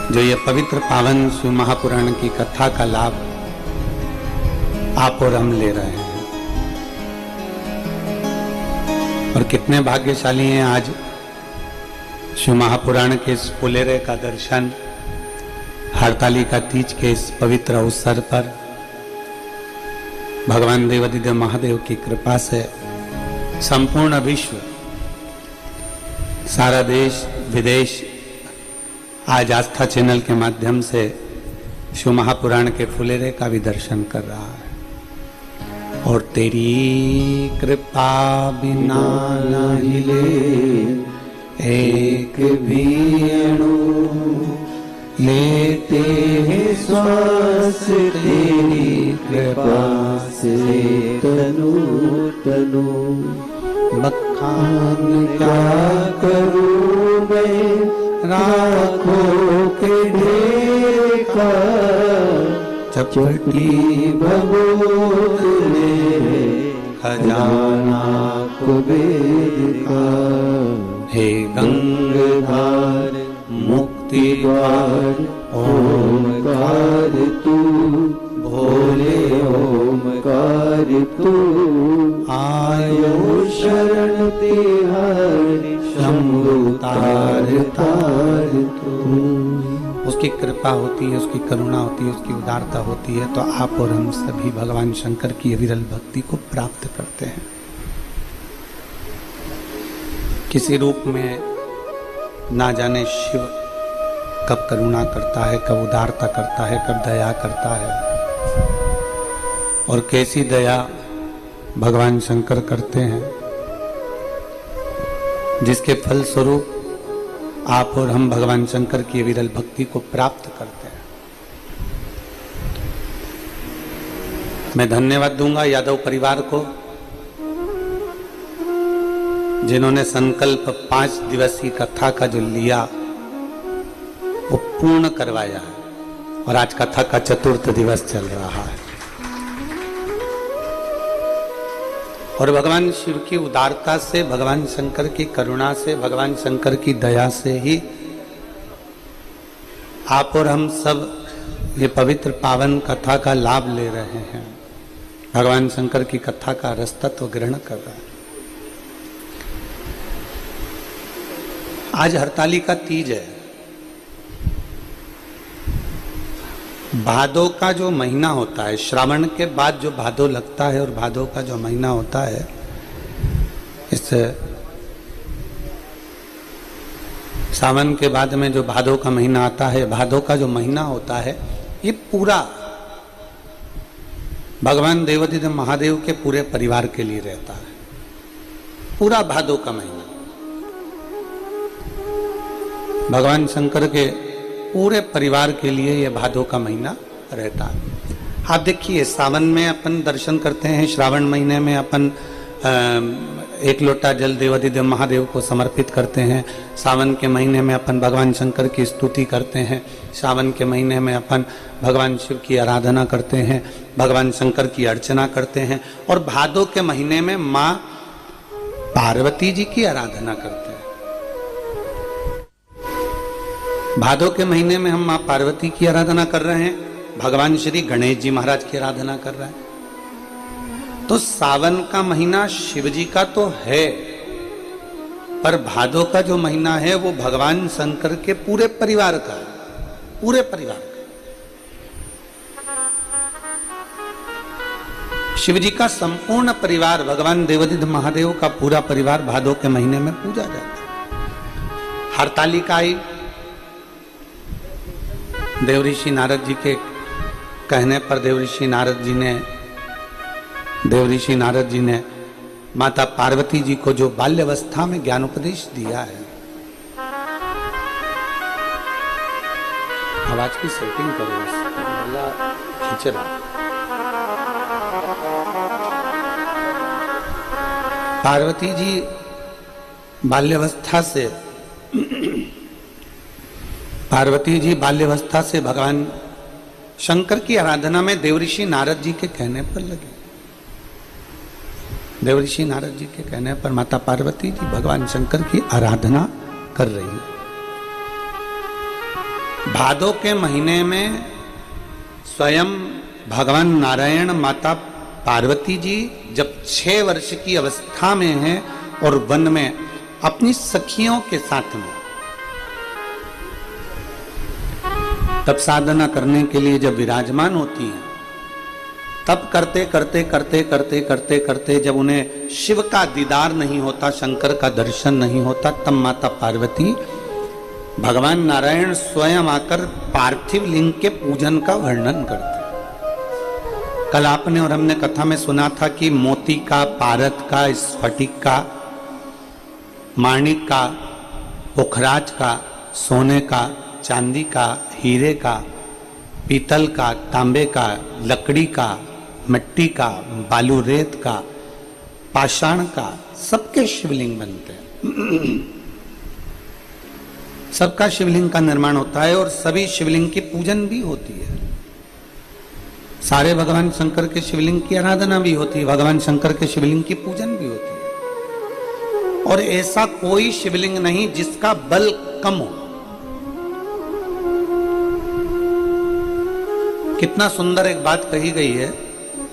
जो ये पवित्र पावन शिव महापुराण की कथा का लाभ आप और हम ले रहे हैं। और कितने भाग्यशाली हैं आज शिव महापुराण के इस फुलेरे का दर्शन हरतालिका तीज के इस पवित्र अवसर पर भगवान देवादिदेव महादेव की कृपा से संपूर्ण विश्व, सारा देश विदेश आज आस्था चैनल के माध्यम से शिव महापुराण के फुलेरे का भी दर्शन कर रहा है। और तेरी कृपा बिना न हिले एक भी अणु, लेते हैं श्वास तेरी कृपा से तनु तनु। बखान क्या करूं मैं राखों के ढेर का, चपटी भगोत ने खजाना कुबेर का। हे गंगाधार मुक्ति द्वार ओमकार तू, भोले ओमकार तू। आयो शरण तिहारी शंभु तार तार तू। उसकी कृपा होती है, उसकी करुणा होती है, उसकी उदारता होती है, तो आप और हम सभी भगवान शंकर की विरल भक्ति को प्राप्त करते हैं। किसी रूप में ना जाने शिव कब करुणा करता है, कब उदारता करता है, कब दया करता है। और कैसी दया भगवान शंकर करते हैं, जिसके फल स्वरूप आप और हम भगवान शंकर की विरल भक्ति को प्राप्त करते हैं। मैं धन्यवाद दूंगा यादव परिवार को, जिन्होंने संकल्प 5 दिवसीय कथा का जो लिया वो पूर्ण करवाया है। और आज कथा का 4th दिवस चल रहा है। और भगवान शिव की उदारता से, भगवान शंकर की करुणा से, भगवान शंकर की दया से ही आप और हम सब ये पवित्र पावन कथा का लाभ ले रहे हैं। भगवान शंकर की कथा का रसतत्व ग्रहण कर रहे हैं। आज हरतालिका तीज है। भादो का जो महीना होता है, श्रावण के बाद जो भादो लगता है और भादो का जो महीना होता है, इस सावन के बाद में जो भादो का महीना आता है, भादो का जो महीना होता है, ये पूरा भगवान देवादिदेव महादेव के पूरे परिवार के लिए रहता है। पूरा भादो का महीना भगवान शंकर के पूरे परिवार के लिए ये भादो का महीना रहता है। आप देखिए, सावन में अपन दर्शन करते हैं, श्रावण महीने में अपन 1 लोटा जल देवादिदेव महादेव को समर्पित करते हैं। सावन के महीने में अपन भगवान शंकर की स्तुति करते हैं। सावन के महीने में अपन भगवान शिव की आराधना करते हैं, भगवान शंकर की अर्चना करते हैं। और भादो के महीने में माँ पार्वती जी की आराधना करते हैं। भादो के महीने में हम माँ पार्वती की आराधना कर रहे हैं, भगवान श्री गणेश जी महाराज की आराधना कर रहे हैं। तो सावन का महीना शिव जी का तो है, पर भादो का जो महीना है वो भगवान शंकर के पूरे परिवार का, पूरे परिवार का। शिव जी का संपूर्ण परिवार, भगवान देवादिदेव महादेव का पूरा परिवार भादो के महीने में पूजा जाता है। हरतालिका आई, देवऋषि नारद जी के कहने पर देवऋषि नारद जी ने माता पार्वती जी को जो बाल्यावस्था में ज्ञान उपदेश दिया है। आवाज की सेटिंग करो, खींच रहा। पार्वती जी बाल्यावस्था से भगवान शंकर की आराधना में देवऋषि नारद जी के कहने पर लगे। देवऋषि नारद जी के कहने पर माता पार्वती जी भगवान शंकर की आराधना कर रही है। भादों के महीने में स्वयं भगवान नारायण माता पार्वती जी जब 6 वर्ष की अवस्था में हैं और वन में अपनी सखियों के साथ में तब साधना करने के लिए जब विराजमान होती हैं, तब करते करते करते करते करते करते जब उन्हें शिव का दीदार नहीं होता, शंकर का दर्शन नहीं होता, तब माता पार्वती भगवान नारायण स्वयं आकर पार्थिव लिंग के पूजन का वर्णन करते। कल आपने और हमने कथा में सुना था कि मोती का, पारद का, स्फटिक का, माणिक का, पुखराज का, सोने का, चांदी का, हीरे का, पीतल का, तांबे का, लकड़ी का, मिट्टी का, बालू रेत का, पाषाण का, सबके शिवलिंग बनते हैं। सबका शिवलिंग का निर्माण होता है और सभी शिवलिंग की पूजन भी होती है। सारे भगवान शंकर के शिवलिंग की आराधना भी होती है, भगवान शंकर के शिवलिंग की पूजन भी होती है। और ऐसा कोई शिवलिंग नहीं जिसका बल कम हो। कितना सुंदर एक बात कही गई है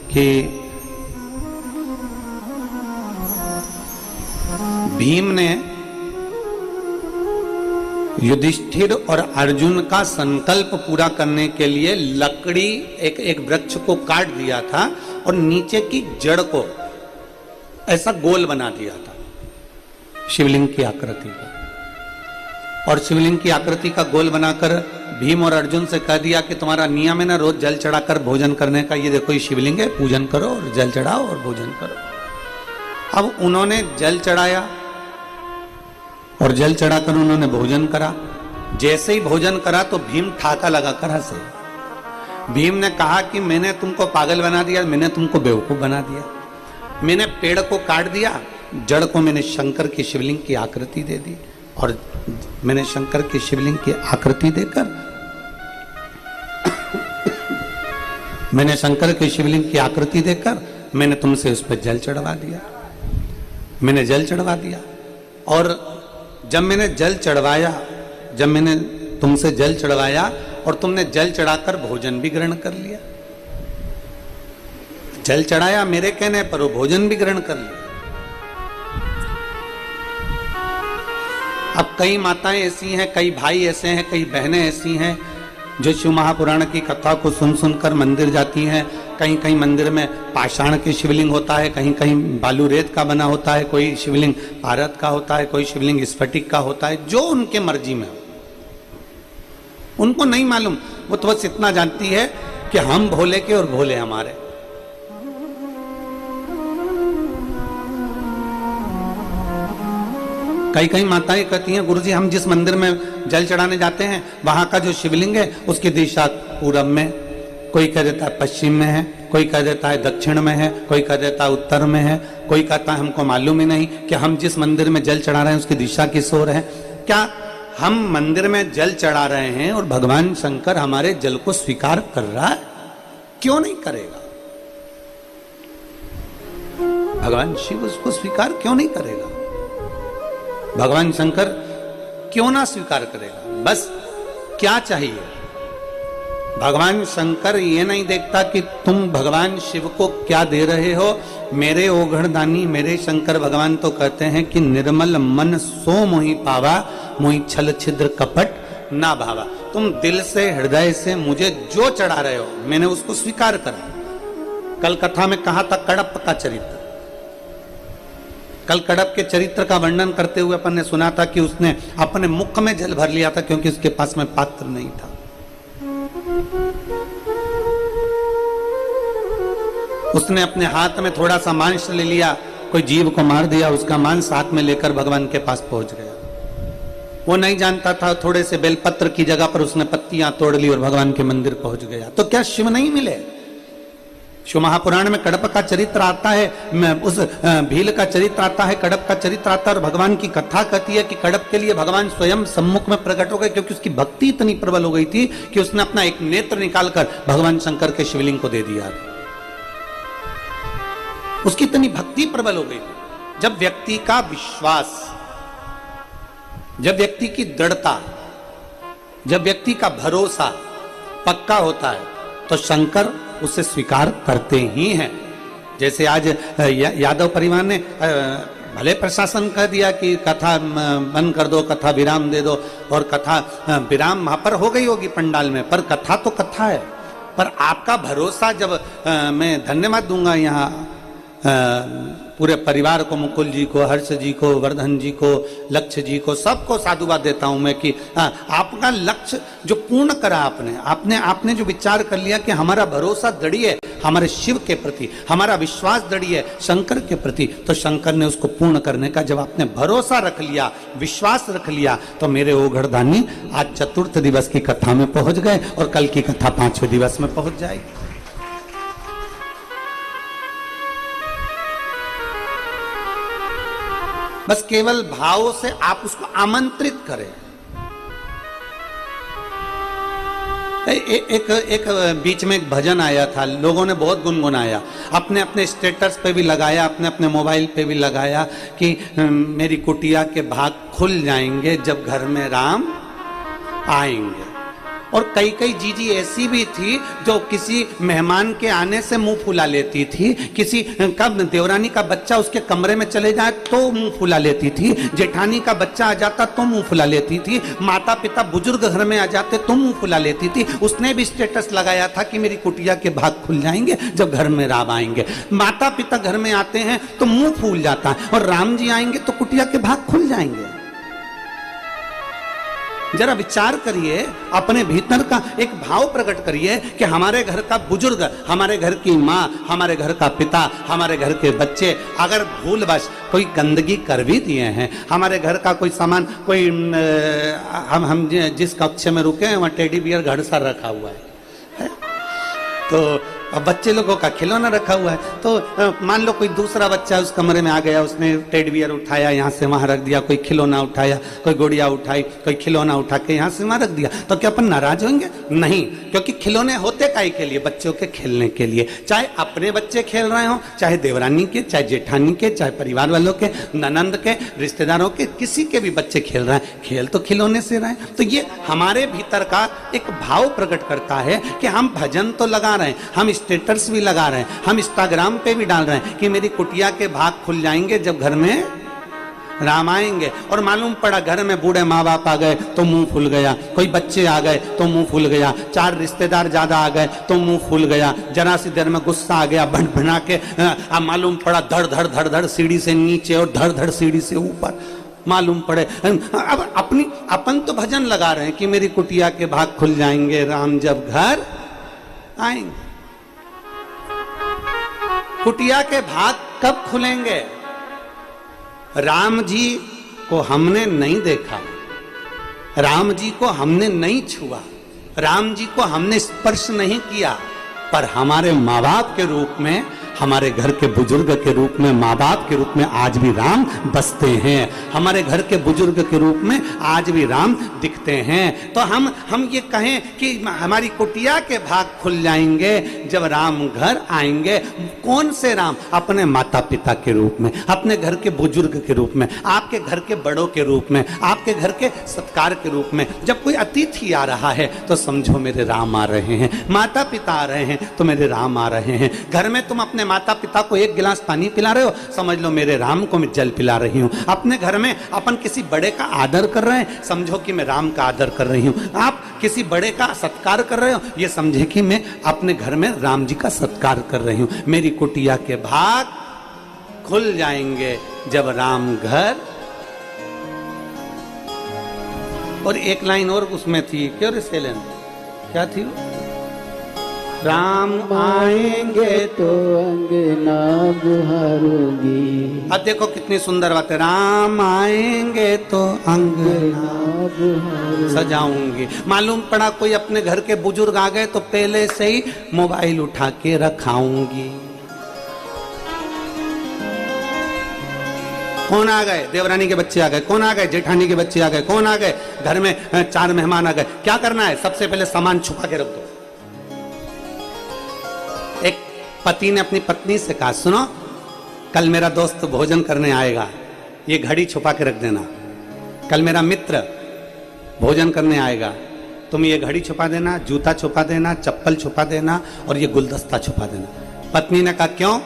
कि भीम ने युधिष्ठिर और अर्जुन का संकल्प पूरा करने के लिए लकड़ी एक वृक्ष को काट दिया था और नीचे की जड़ को ऐसा गोल बना दिया था शिवलिंग की आकृति का। और शिवलिंग की आकृति का गोल बनाकर भीम और अर्जुन से कह दिया कि तुम्हारा नियम है ना रोज जल चढ़ाकर भोजन करने का, ये देखो ये शिवलिंग है, पूजन करो और जल चढ़ाओ और भोजन करो। अब उन्होंने जल चढ़ाया और जल चढ़ाकर उन्होंने भोजन करा। जैसे ही भोजन करा तो भीम ठाका लगाकर हंसे। भीम ने कहा कि मैंने तुमको पागल बना दिया, मैंने तुमको बेवकूफ बना दिया। मैंने पेड़ को काट दिया, जड़ को मैंने शंकर की शिवलिंग की आकृति दे दी और मैंने शंकर की शिवलिंग की आकृति देकर मैंने शंकर की शिवलिंग की आकृति देकर मैंने तुमसे उस पर जल चढ़वा दिया। मैंने जल चढ़वा दिया और जब मैंने जल चढ़वाया, जब मैंने तुमसे जल चढ़वाया और तुमने जल चढ़ाकर भोजन भी ग्रहण कर लिया। जल चढ़ाया मेरे कहने पर, वो भोजन भी ग्रहण कर लिया। अब कई माताएं ऐसी हैं, कई भाई ऐसे हैं, कई बहनें ऐसी हैं जो शिव महापुराण की कथा को सुन सुनकर मंदिर जाती हैं। कहीं कहीं मंदिर में पाषाण के शिवलिंग होता है, कहीं कहीं बालू रेत का बना होता है, कोई शिवलिंग पारद का होता है, कोई शिवलिंग स्फटिक का होता है, जो उनके मर्जी में हो। उनको नहीं मालूम, वो तो बस इतना जानती है कि हम भोले के और भोले हमारे। कई कई माताएं कहती हैं गुरुजी हम जिस मंदिर में जल चढ़ाने जाते हैं वहां का जो शिवलिंग है उसकी दिशा पूरब में, कोई कह देता है पश्चिम में है, कोई कह देता है दक्षिण में है, कोई कह देता है उत्तर में है, कोई कहता है हमको मालूम ही नहीं कि हम जिस मंदिर में जल चढ़ा रहे हैं उसकी दिशा किस ओर है। क्या हम मंदिर में जल चढ़ा रहे हैं और भगवान शंकर हमारे जल को स्वीकार कर रहा है? क्यों नहीं करेगा? भगवान शिव उसको स्वीकार क्यों नहीं करेगा? भगवान शंकर क्यों ना स्वीकार करेगा? बस क्या चाहिए? भगवान शंकर ये नहीं देखता कि तुम भगवान शिव को क्या दे रहे हो। मेरे ओघड़दानी मेरे शंकर भगवान तो कहते हैं कि निर्मल मन सो मोहि पावा, मोहि छल छिद्र कपट ना भावा। तुम दिल से हृदय से मुझे जो चढ़ा रहे हो मैंने उसको स्वीकार करा। कल कथा में कहा था कड़प का चरित्र। कल कड़प के चरित्र का वर्णन करते हुए अपन ने सुना था कि उसने अपने मुख में जल भर लिया था क्योंकि उसके पास में पात्र नहीं था। उसने अपने हाथ में थोड़ा सा मांस ले लिया, कोई जीव को मार दिया, उसका मांस हाथ में लेकर भगवान के पास पहुंच गया। वो नहीं जानता था, थोड़े से बेलपत्र की जगह पर उसने पत्तियां तोड़ ली और भगवान के मंदिर पहुंच गया। तो क्या शिव नहीं मिले? शिव महापुराण में कड़प का चरित्र आता है, उस भील का चरित्र आता है, कड़प का चरित्र आता है और भगवान की कथा कहती है कि कड़प के लिए भगवान स्वयं सम्मुख में प्रकट हो गए क्योंकि उसकी भक्ति इतनी प्रबल हो गई थी कि उसने अपना एक नेत्र निकालकर भगवान शंकर के शिवलिंग को दे दिया। उसकी इतनी भक्ति प्रबल हो गई। जब व्यक्ति का विश्वास, जब व्यक्ति की दृढ़ता जब व्यक्ति का भरोसा पक्का होता है तो शंकर उसे स्वीकार करते ही हैं। जैसे आज यादव परिवार ने भले प्रशासन कह दिया कि कथा बंद कर दो, कथा विराम दे दो, और कथा विराम वहां पर हो गई होगी पंडाल में, पर कथा तो कथा है। पर आपका भरोसा जब मैं धन्यवाद दूंगा यहाँ पूरे परिवार को, मुकुल जी को, हर्ष जी को, वर्धन जी को, लक्ष्य जी को, सबको साधुवाद देता हूं मैं कि आपका लक्ष्य जो पूर्ण करा आपने जो विचार कर लिया कि हमारा भरोसा दृढ़ है हमारे शिव के प्रति, हमारा विश्वास दृढ़ है शंकर के प्रति, तो शंकर ने उसको पूर्ण करने का जब आपने भरोसा रख लिया, विश्वास रख लिया, तो मेरे ओघड़दानी आज चतुर्थ दिवस की कथा में पहुंच गए और कल की कथा 5वें दिवस में पहुंच जाएगी। बस केवल भाव से आप उसको आमंत्रित करें। एक बीच में एक भजन आया था, लोगों ने बहुत गुनगुनाया, अपने अपने स्टेटस पे भी लगाया, अपने अपने मोबाइल पे भी लगाया कि मेरी कुटिया के भाग खुल जाएंगे जब घर में राम आएंगे। और कई कई जीजी ऐसी भी थी जो किसी मेहमान के आने से मुंह फुला लेती थी, किसी कब देवरानी का बच्चा उसके कमरे में चले जाए तो मुंह फुला लेती थी, जेठानी का बच्चा आ जाता तो मुंह फुला लेती थी, माता पिता बुजुर्ग घर में आ जाते तो मुंह फुला लेती थी। उसने भी स्टेटस लगाया था कि मेरी कुटिया के भाग खुल जाएंगे जब घर में राम आएंगे। माता पिता घर में आते हैं तो मुंह फूल जाता है, और राम जी आएंगे तो कुटिया के भाग खुल जाएंगे। जरा विचार करिए, अपने भीतर का एक भाव प्रकट करिए कि हमारे घर का बुजुर्ग, हमारे घर की माँ, हमारे घर का पिता, हमारे घर के बच्चे अगर भूलवश कोई गंदगी कर भी दिए हैं, हमारे घर का कोई सामान, कोई हम जिस कक्ष में रुके हैं वहाँ टेडी बियर घर सा रखा हुआ है तो अब बच्चे लोगों का खिलौना रखा हुआ है, तो मान लो कोई दूसरा बच्चा उस कमरे में आ गया, उसने टेडी बियर उठाया यहाँ से वहां रख दिया, कोई खिलौना उठाया, कोई गुड़िया उठाई, कोई खिलौना उठा के यहाँ से वहां रख दिया, तो क्या अपन नाराज होंगे? नहीं, क्योंकि खिलौने होते काहे के लिए? बच्चों के खेलने के लिए। चाहे अपने बच्चे खेल रहे हो, चाहे देवरानी के, चाहे जेठानी के, चाहे परिवार वालों के, ननंद के, रिश्तेदारों के, किसी के भी बच्चे खेल रहे हैं, खेल तो खिलौने से रहे हैं। तो ये हमारे भीतर का एक भाव प्रकट करता है कि हम भजन तो लगा रहे हैं, हम स्टेटस भी लगा रहे हैं, हम इंस्टाग्राम पे भी डाल रहे हैं कि मेरी कुटिया के भाग खुल जाएंगे जब घर में राम आएंगे, और मालूम पड़ा घर में बूढ़े माँ बाप आ गए तो मुंह फूल गया, कोई बच्चे आ गए तो मुंह फूल गया, 4 रिश्तेदार ज्यादा आ गए तो मुंह फूल गया, जरा सी देर में गुस्सा आ गया, भन भना के मालूम पड़ा धड़ धड़ धड़ धड़ सीढ़ी से नीचे और धड़ धड़ सीढ़ी से ऊपर मालूम पड़े। अब अपन तो भजन लगा रहे हैं कि मेरी कुटिया के भाग खुल जाएंगे राम जब घर आएंगे। कुटिया के भाग कब खुलेंगे? राम जी को हमने नहीं देखा, राम जी को हमने नहीं छुआ, राम जी को हमने स्पर्श नहीं किया, पर हमारे माँ बाप के रूप में, हमारे घर के बुजुर्ग के रूप में, माँ बाप के रूप में आज भी राम बसते हैं, हमारे घर के बुजुर्ग के रूप में आज भी राम दिखते हैं। तो हम ये कहें कि हमारी कुटिया के भाग खुल जाएंगे जब राम घर आएंगे। कौन से राम? अपने माता पिता के रूप में, अपने घर के बुजुर्ग के रूप में, आपके घर के बड़ों के रूप में, आपके घर के सत्कार के रूप में। जब कोई अतिथि आ रहा है तो समझो मेरे राम आ रहे हैं, माता पिता आ रहे हैं तो मेरे राम आ रहे हैं। घर में तुम अपने माता पिता को 1 गिलास पानी पिला रहे हो, समझ लो मेरे राम को मैं जल पिला रही हूँ। अपने घर में अपन किसी बड़े का आदर कर रहे हैं, समझो कि मैं राम का आदर कर रही हूँ। आप किसी बड़े का सत्कार कर रहे हो, ये समझे कि मैं अपने घर में राम जी का सत्कार कर रही हूँ। मेरी कुटिया के भाग खुल जाएंगे जब राम घर। और एक लाइन और उसमें थी, क्यों रे सेलन, क्या थी वो? राम आएंगे तो अंगना बुहारूंगी। अब देखो कितनी सुंदर बात है, राम आएंगे तो अंगना सजाऊंगी। मालूम पड़ा कोई अपने घर के बुजुर्ग आ गए तो पहले से ही मोबाइल उठा के रखाऊंगी। कौन आ गए? देवरानी के बच्चे आ गए, कौन आ गए? जेठानी के बच्चे आ गए, कौन आ गए? घर में 4 मेहमान आ गए। क्या करना है? सबसे पहले सामान छुपा के रख दो। एक पति ने अपनी पत्नी से कहा, सुनो कल मेरा दोस्त भोजन करने आएगा, ये घड़ी छुपा के रख देना। कल मेरा मित्र भोजन करने आएगा, तुम ये घड़ी छुपा देना, जूता छुपा देना, चप्पल छुपा देना और ये गुलदस्ता छुपा देना। पत्नी ने कहा क्यों,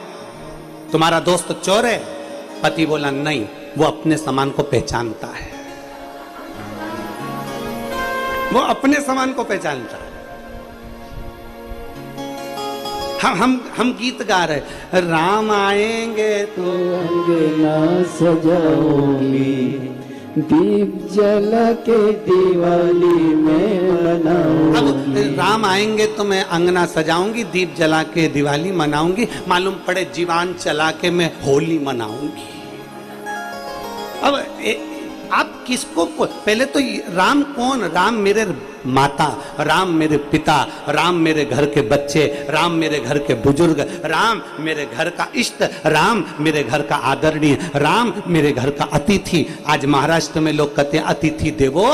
तुम्हारा दोस्त चोर है? पति बोला नहीं, वो अपने सामान को पहचानता है, वो अपने सामान को पहचानता है। हम गीत गा रहे, राम आएंगे तो अंगना सजाऊंगी, दीप जला के दिवाली में मनाऊंगी। अब राम आएंगे तो मैं अंगना सजाऊंगी, दीप जला के दिवाली मनाऊंगी, मालूम पड़े जीवान चला के मैं होली मनाऊंगी। अब आप किसको, पहले तो राम कौन? राम मेरे माता, राम मेरे पिता, राम मेरे घर के बच्चे, राम मेरे घर के बुजुर्ग, राम मेरे घर का इष्ट, राम मेरे घर का आदरणीय, राम मेरे घर का अतिथि। आज महाराष्ट्र में लोग कहते हैं अतिथि देवो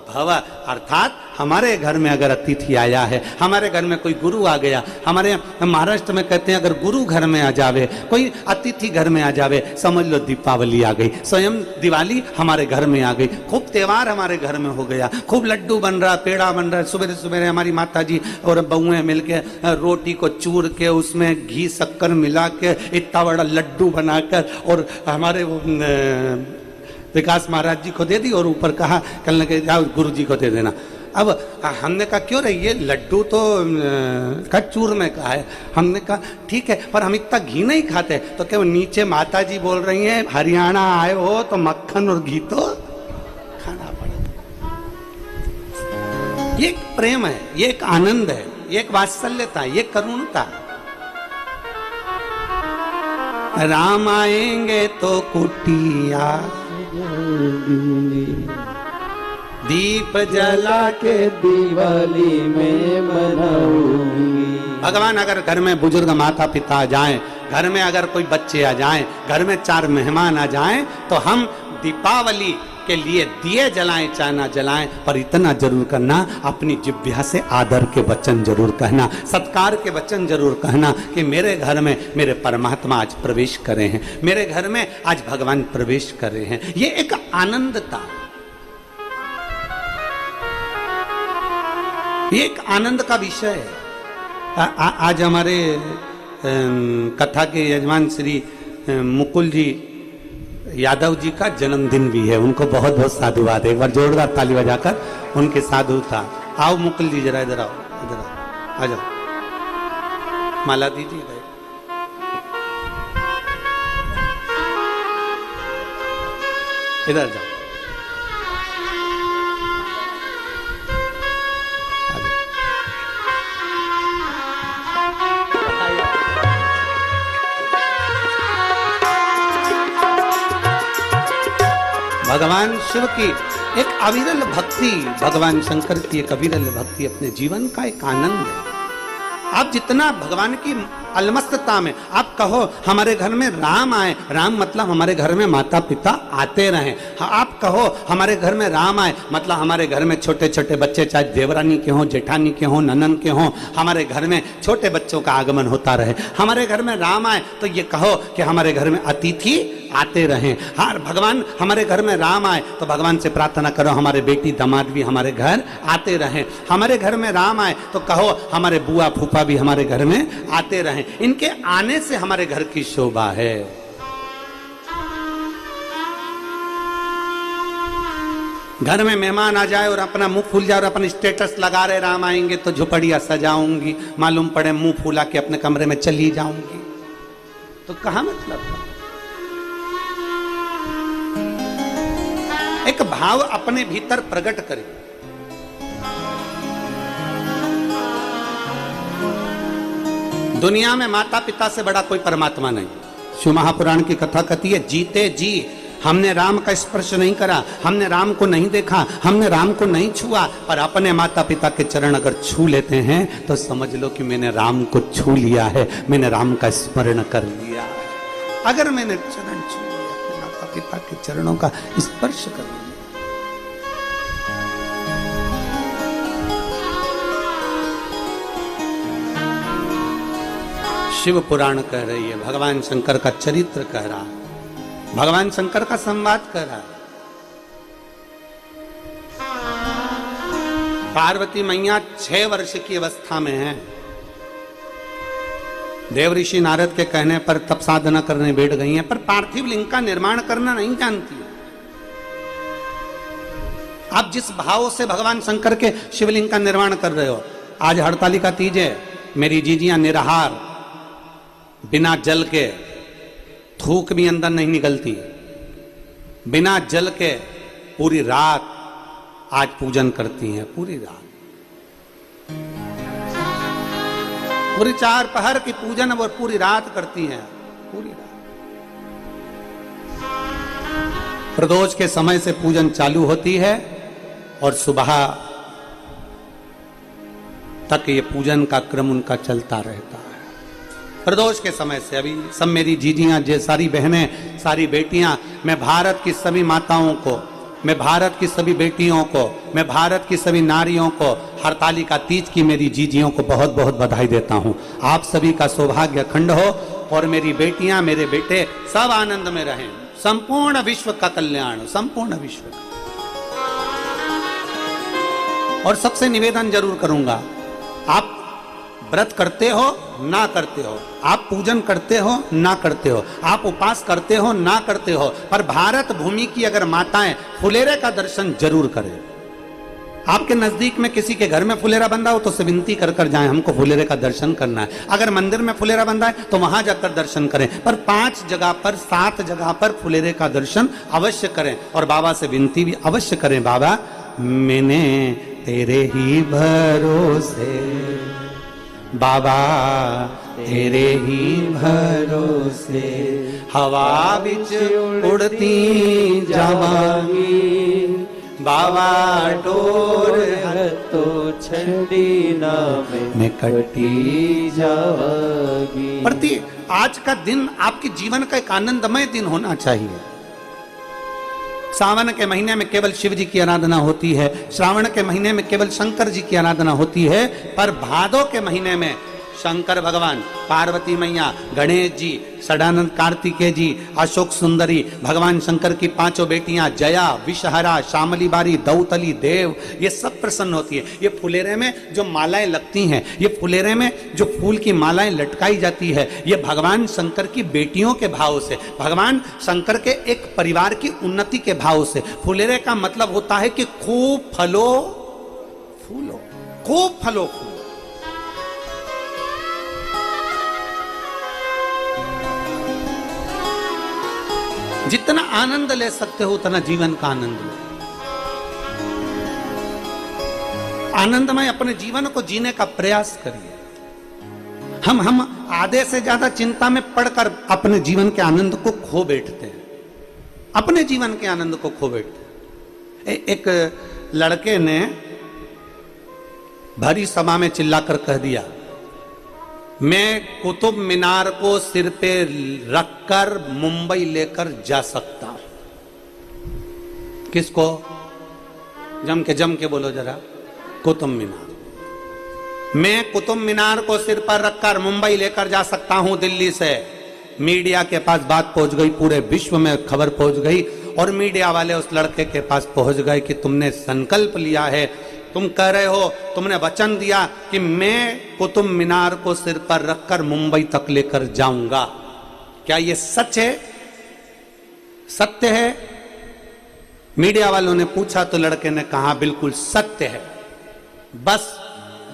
भव, अर्थात हमारे घर में अगर अतिथि आया है, हमारे घर में कोई गुरु आ गया, हमारे महाराष्ट्र में कहते हैं अगर गुरु घर में आ जावे, कोई अतिथि घर में आ जावे, समझ लो दीपावली आ गई, स्वयं दिवाली हमारे घर में आ गई, खूब त्योहार हमारे घर में हो गया, खूब लड्डू बन रहा, पेड़ा बन रहा। सुबह सुबह हमारी माता जी और बहुएं मिलके रोटी को चूर के उसमें घी शक्कर मिला के इतना बड़ा लड्डू बनाकर और हमारे विकास महाराज जी को दे दी और ऊपर कहा कल ने जाओ गुरु जी को दे देना। अब हमने कहा क्यों रे, ये लड्डू तो चूर में का है। हमने कहा ठीक है, पर हम इतना घी नहीं खाते। तो क्या नीचे माता जी बोल रही हैं हरियाणा आए हो तो मक्खन और घी तो खाना पड़ा। ये एक प्रेम है, ये एक आनंद है, ये एक वात्सल्यता, ये करुणता। राम आएंगे तो कुटिया दीप जला के दिवाली में मनाऊंगी। भगवान अगर घर में बुजुर्ग माता पिता आ जाएं, घर में अगर कोई बच्चे आ जाएं, घर में 4 मेहमान आ जाएं, तो हम दीपावली के लिए दिए जलाएं चाहे ना जलाएं, पर इतना जरूर करना अपनी जिह्वा से आदर के वचन जरूर कहना, सत्कार के वचन जरूर कहना कि मेरे घर में मेरे परमात्मा आज प्रवेश करे हैं, मेरे घर में आज भगवान प्रवेश कर रहे हैं। ये एक आनंद था, ये एक आनंद का विषय है। आज हमारे कथा के यजमान श्री मुकुल जी यादव जी का जन्मदिन भी है, उनको बहुत बहुत साधुवाद है। एक बार जोरदार ताली बजाकर उनके साधुता। आओ मुकुल जी जरा इधर आओ, इधर आओ, आ जाओ, माला दीजिए। इधर जाओ, भगवान शिव की एक अविरल भक्ति, भगवान शंकर की एक अविरल भक्ति अपने जीवन का एक आनंद है। आप जितना भगवान की अलमस्तता में आप कहो हमारे घर में राम आए, राम मतलब हमारे घर में माता पिता आते रहें। आप कहो हमारे घर में राम आए मतलब हमारे घर में छोटे छोटे बच्चे, चाहे देवरानी के हों, जेठानी के हों, ननन के हों, हमारे घर में छोटे बच्चों का आगमन होता रहे। हमारे घर में राम आए तो ये कहो कि हमारे घर में अतिथि आते रहें। हाँ, भगवान हमारे घर में राम आए तो भगवान से प्रार्थना करो हमारे बेटी दामाद भी हमारे घर आते रहें। हमारे घर में राम आए तो कहो हमारे बुआ फूफा भी हमारे घर में आते रहें। इनके आने से हमारे घर की शोभा है। घर में मेहमान आ जाए और अपना मुंह फूल जाए और अपना स्टेटस लगा रहे राम आएंगे तो झुपड़ियां सजाऊंगी, मालूम पड़े मुंह फूला के अपने कमरे में चली जाऊंगी, तो कहां मतलब था? एक भाव अपने भीतर प्रकट करे। दुनिया में माता पिता से बड़ा कोई परमात्मा नहीं। शिव महापुराण की कथा कहती है जीते जी हमने राम का स्पर्श नहीं करा, हमने राम को नहीं देखा, हमने राम को नहीं छुआ, पर अपने माता पिता के चरण अगर छू लेते हैं तो समझ लो कि मैंने राम को छू लिया है, मैंने राम का स्मरण कर लिया है। अगर मैंने चरण छू लिया, अपने माता पिता के चरणों का स्पर्श कर लिया। शिव पुराण कह रही है, भगवान शंकर का चरित्र कह रहा है, भगवान शंकर का संवाद कह रहा है। पार्वती मैया 6 वर्ष की अवस्था में है। देव ऋषि नारद के कहने पर तप साधना करने बैठ गई हैं, पर पार्थिव लिंग का निर्माण करना नहीं जानती। आप जिस भाव से भगवान शंकर के शिवलिंग का निर्माण कर रहे हो, आज हड़तालिका तीज है, मेरी जीजियां निराहार, बिना जल के, थूक भी अंदर नहीं निकलती, बिना जल के पूरी रात आज पूजन करती हैं। पूरी रात, पूरी 4 पहर की पूजन वो पूरी रात करती हैं। पूरी रात प्रदोष के समय से पूजन चालू होती है और सुबह तक ये पूजन का क्रम उनका चलता रहता है। प्रदोष के समय से अभी सब मेरी जीजियां, जे सारी बहनें, सारी बेटियां, मैं भारत की सभी माताओं को, मैं भारत की सभी बेटियों को, मैं भारत की सभी नारियों को हरतालिका तीज की मेरी जीजियों को बहुत बहुत बधाई देता हूं। आप सभी का सौभाग्य अखंड हो और मेरी बेटियां, मेरे बेटे सब आनंद में रहें। संपूर्ण विश्व का कल्याण, संपूर्ण विश्व का। और सबसे निवेदन जरूर करूंगा, आप व्रत करते हो ना करते हो, आप पूजन करते हो ना करते हो, आप उपास करते हो ना करते हो, पर भारत भूमि की अगर माताएं फुलेरे का दर्शन जरूर करें। आपके नजदीक में किसी के घर में फुलेरा बंधा हो तो से विनती कर कर जाएं, हमको फुलेरे का दर्शन करना है। अगर मंदिर में फुलेरा बंधा है तो वहां जाकर दर्शन करें, पर 5 जगह पर, 7 जगह पर फुलेरे का दर्शन अवश्य करें और बाबा से विनती भी अवश्य करें, बाबा मैंने तेरे ही भरोसे, बाबा तेरे ही भरोसे हवा बिच उड़ती जावांगी, बाबा टोर तो छड़ी ना में कटी जावांगी। प्रति आज का दिन आपके जीवन का एक आनंदमय दिन होना चाहिए। सावन के महीने में केवल शिव जी की आराधना होती है, श्रावण के महीने में केवल शंकर जी की आराधना होती है, पर भादो के महीने में शंकर भगवान, पार्वती मैया, गणेश जी, सदानंद कार्तिकेय जी, अशोक सुंदरी, भगवान शंकर की 5 बेटियां जया, विषहरा, शामली बारी, दौतली, देव, ये सब प्रसन्न होती है। ये फुलेरे में जो मालाएं लगती हैं, ये फुलेरे में जो फूल की मालाएं लटकाई जाती है, ये भगवान शंकर की बेटियों के भाव से, भगवान शंकर के एक परिवार की उन्नति के भाव से। फुलेरे का मतलब होता है कि खूब फलो फूलो, खूब फलो फूलो। जितना आनंद ले सकते हो उतना जीवन का आनंद लो। आनंदमय अपने जीवन को जीने का प्रयास करिए। हम आधे से ज्यादा चिंता में पड़कर अपने जीवन के आनंद को खो बैठते हैं, अपने जीवन के आनंद को खो बैठते हैं। एक लड़के ने भरी सभा में चिल्लाकर कह दिया, मैं कुतुब मीनार को सिर पे रखकर मुंबई लेकर जा सकता हूं। किसको? जम के बोलो जरा। कुतुब मीनार। मैं कुतुब मीनार को सिर पर रखकर मुंबई लेकर जा सकता हूं दिल्ली से। मीडिया के पास बात पहुंच गई, पूरे विश्व में खबर पहुंच गई और मीडिया वाले उस लड़के के पास पहुंच गए कि तुमने संकल्प लिया है, तुम कह रहे हो, तुमने वचन दिया कि मैं कुतुब मीनार को सिर पर रखकर मुंबई तक लेकर जाऊंगा। क्या यह सच है? सत्य है? मीडिया वालों ने पूछा तो लड़के ने कहा बिल्कुल सत्य है, बस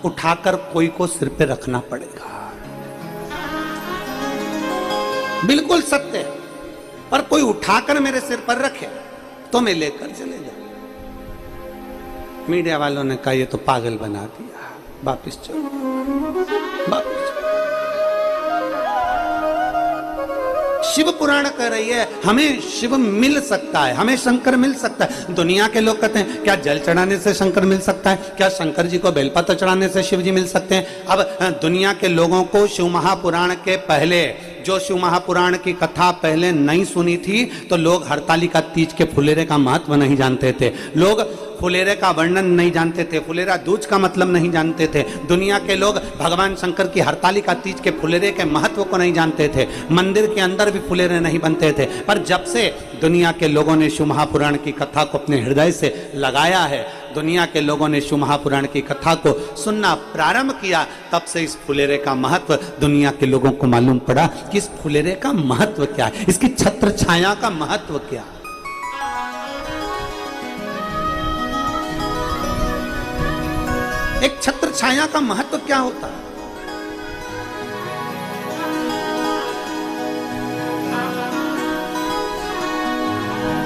उठाकर कोई को सिर पे रखना पड़ेगा। बिल्कुल सत्य है, पर कोई उठाकर मेरे सिर पर रखे तो मैं लेकर चले जाऊं। मीडिया वालों ने कहा ये तो पागल बना दिया, वापिस चलो, वापिस चलो। शिव पुराण कह रही है हमें शिव मिल सकता है, हमें शंकर मिल सकता है। दुनिया के लोग कहते हैं क्या जल चढ़ाने से शंकर मिल सकता है? क्या शंकर जी को बेलपत्र चढ़ाने से शिव जी मिल सकते हैं? अब दुनिया के लोगों को शिव महापुराण के पहले, जो शिव महापुराण की कथा पहले नहीं सुनी थी, तो लोग हरतालिका तीज के फुलेरे का महत्व नहीं जानते थे, लोग फुलेरे का वर्णन नहीं जानते थे, फुलेरा दूज का मतलब नहीं जानते थे। दुनिया के लोग भगवान शंकर की हरतालिका तीज के फुलेरे के महत्व को नहीं जानते थे, मंदिर के अंदर भी फुलेरे नहीं बनते थे। पर जब से दुनिया के लोगों ने शिव महापुराण की कथा को अपने हृदय से लगाया है, दुनिया के लोगों ने शिव महापुराण की कथा को सुनना प्रारंभ किया, तब से इस फुलेरे का महत्व दुनिया के लोगों को मालूम पड़ा कि इस फुलेरे का महत्व क्या है, इसकी छत्र छाया का महत्व क्या है। एक छत्र छाया का महत्व क्या होता है?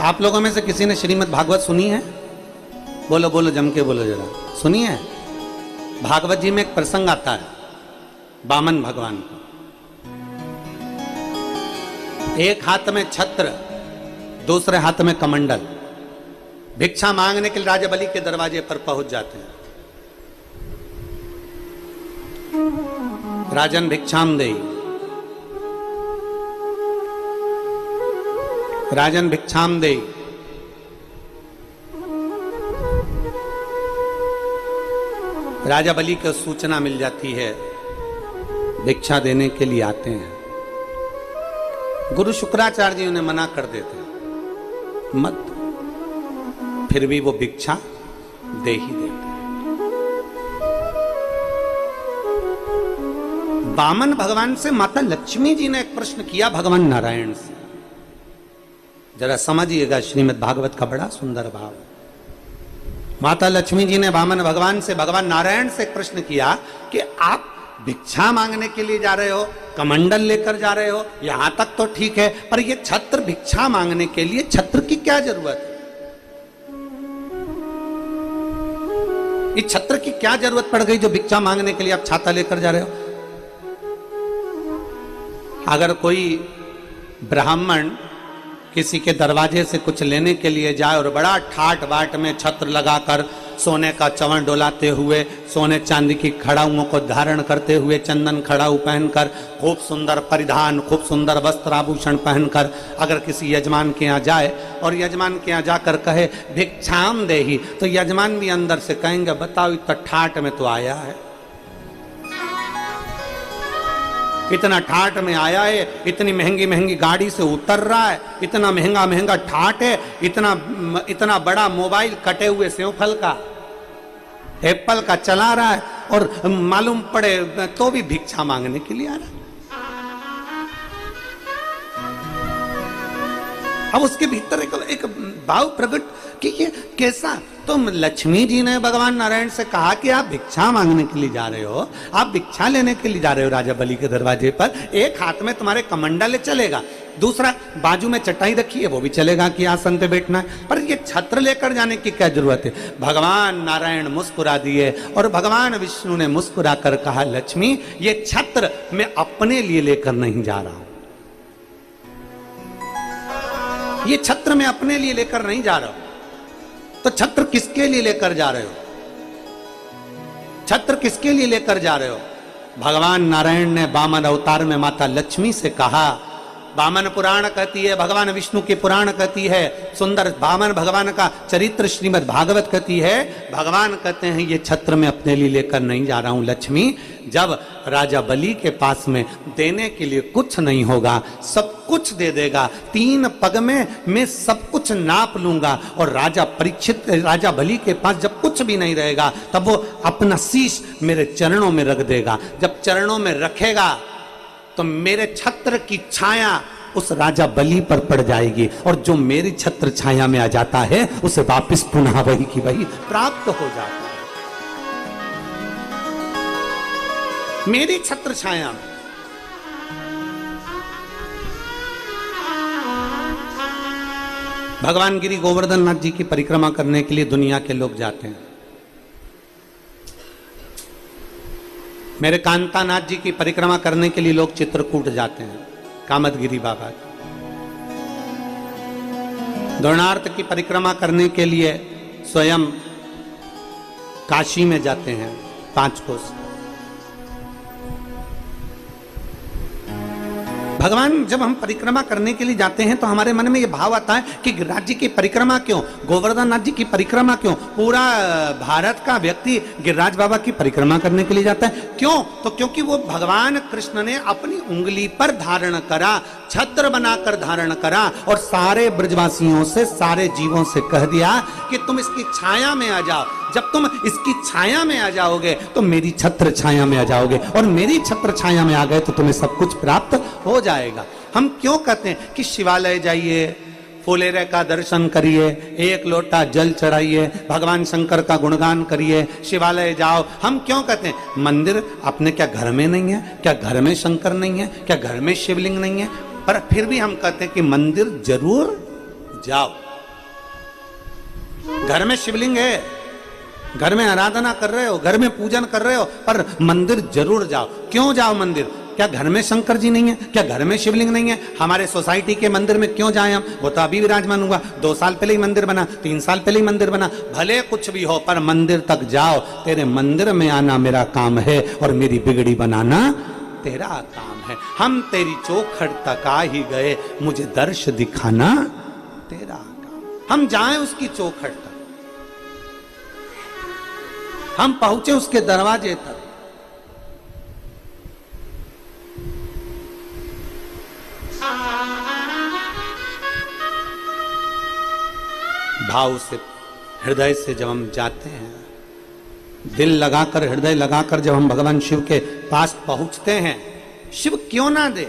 आप लोगों में से किसी ने श्रीमद् भागवत सुनी है? बोलो बोलो, जम के बोलो जरा, सुनी है? भागवत जी में एक प्रसंग आता है वामन भगवान को, एक हाथ में छत्र, दूसरे हाथ में कमंडल, भिक्षा मांगने के लिए राजा बलि के दरवाजे पर पहुंच जाते हैं। राजन भिक्षाम देई, राजन भिक्षाम देई। राजा बलि को सूचना मिल जाती है, भिक्षा देने के लिए आते हैं। गुरु शुक्राचार्य जी उन्हें मना कर देते हैं, मत, फिर भी वो भिक्षा दे ही देते हैं। वामन भगवान से माता लक्ष्मी जी ने एक प्रश्न किया भगवान नारायण से, जरा समझिएगा, श्रीमद् भागवत का बड़ा सुंदर भाव। माता लक्ष्मी जी ने वामन भगवान से, भगवान नारायण से एक प्रश्न किया कि आप भिक्षा मांगने के लिए जा रहे हो, कमंडल लेकर जा रहे हो, यहां तक तो ठीक है, पर ये छत्र भिक्षा मांगने के लिए छत्र की क्या जरूरत है? इस छत्र की क्या जरूरत पड़ गई जो भिक्षा मांगने के लिए आप छाता लेकर जा रहे हो? अगर कोई ब्राह्मण किसी के दरवाजे से कुछ लेने के लिए जाए और बड़ा ठाट बाट में छत्र लगाकर, सोने का चवन डोलाते हुए, सोने चांदी की खड़ाऊओं को धारण करते हुए, चंदन खड़ाऊ पहनकर, खूब सुंदर परिधान, खूब सुंदर वस्त्र आभूषण पहनकर अगर किसी यजमान के यहाँ जाए और यजमान के यहाँ जाकर कहे भिक्षाम देहि, तो यजमान भी अंदर से कहेंगे बताओ इतना ठाट में तो आया है, इतना ठाट में आया है, इतनी महंगी महंगी गाड़ी से उतर रहा है, इतना महंगा महंगा ठाट है, इतना बड़ा मोबाइल कटे हुए सेवफल का, एप्पल का चला रहा है, और मालूम पड़े तो भी भिक्षा मांगने के लिए आ रहा है। अब उसके भीतर एक भाव प्रकट कि ये कैसा, तो लक्ष्मी जी ने भगवान नारायण से कहा कि आप भिक्षा मांगने के लिए जा रहे हो, आप भिक्षा लेने के लिए जा रहे हो राजा बलि के दरवाजे पर, एक हाथ में तुम्हारे कमंडल चलेगा, दूसरा बाजू में चटाई रखी है वो भी चलेगा कि आसन पे बैठना है, पर ये छत्र लेकर जाने की क्या जरूरत है? भगवान नारायण मुस्कुरा दिए और भगवान विष्णु ने मुस्कुरा कर कहा लक्ष्मी ये छत्र मैं अपने लिए लेकर नहीं जा रहा हूं, ये छत्र मैं अपने लिए लेकर नहीं जा रहा हूं। तो छत्र किसके लिए लेकर जा रहे हो? छत्र किसके लिए लेकर जा रहे हो? भगवान नारायण ने वामन अवतार में माता लक्ष्मी से कहा, वामन पुराण कहती है, भगवान विष्णु की पुराण कहती है, सुंदर वामन भगवान का चरित्र श्रीमद् भागवत कहती है, भगवान कहते हैं ये छत्र मैं अपने लिए लेकर नहीं जा रहा हूं लक्ष्मी, जब राजा बलि के पास में देने के लिए कुछ नहीं होगा, सब कुछ दे देगा, 3 पग में मैं सब कुछ नाप लूंगा, और राजा बलि के पास जब कुछ भी नहीं रहेगा तब वो अपना शीश मेरे चरणों में रख देगा, जब चरणों में रखेगा तो मेरे छत्र की छाया उस राजा बलि पर पड़ जाएगी, और जो मेरी छत्र छाया में आ जाता है उसे वापस पुनः वही की वही प्राप्त हो जाता है। मेरी छत्र छाया में भगवान गिरि गोवर्धन नाथ जी की परिक्रमा करने के लिए दुनिया के लोग जाते हैं। मेरे कांतानाथ जी की परिक्रमा करने के लिए लोग चित्रकूट जाते हैं, कामदगिरी बाबा की। द्रोणार्थ की परिक्रमा करने के लिए स्वयं काशी में जाते हैं, 5 कोस। भगवान जब हम परिक्रमा करने के लिए जाते हैं तो हमारे मन में यह भाव आता है कि गिरिराज जी की परिक्रमा क्यों, गोवर्धन नाथ जी की परिक्रमा क्यों, पूरा भारत का व्यक्ति गिरिराज बाबा की परिक्रमा करने के लिए जाता है, क्यों? तो क्योंकि वो भगवान कृष्ण ने अपनी उंगली पर धारण करा, छत्र बनाकर धारण करा, और सारे ब्रजवासियों से, सारे जीवों से कह दिया कि तुम इसकी छाया में आ जाओ। जब तुम इसकी छाया में आ जाओगे तो मेरी छत्र छाया में आ जाओगे, और मेरी छत्र छाया में आ गए तो तुम्हें सब कुछ प्राप्त हो जाएगा। हम क्यों कहते हैं कि शिवालय जाइए, फुलेरे का दर्शन करिए, एक लोटा जल चढ़ाइए, भगवान शंकर का गुणगान करिए, शिवालय जाओ। हम क्यों कहते हैं? मंदिर अपने क्या घर में नहीं है? क्या घर में शंकर नहीं है? क्या घर में शिवलिंग नहीं है? पर फिर भी हम कहते हैं कि मंदिर जरूर जाओ। घर में शिवलिंग है, घर में आराधना कर रहे हो, घर में पूजन कर रहे हो, पर मंदिर जरूर जाओ। क्यों जाओ मंदिर? क्या घर में शंकर जी नहीं है? क्या घर में शिवलिंग नहीं है? हमारे सोसाइटी के मंदिर में क्यों जाएं हम? वो तो अभी विराजमान हुआ, 2 साल पहले ही मंदिर बना, 3 साल पहले ही मंदिर बना। भले कुछ भी हो, पर मंदिर तक जाओ। तेरे मंदिर में आना मेरा काम है, और मेरी बिगड़ी बनाना तेरा काम है। हम तेरी चौखट तक आ ही गए, मुझे दर्श दिखाना तेरा काम। हम जाएं उसकी चौखट तक, हम पहुंचे उसके दरवाजे तक। भाव से, हृदय से जब हम जाते हैं, दिल लगाकर, हृदय लगाकर जब हम भगवान शिव के पास पहुंचते हैं, शिव क्यों ना दे?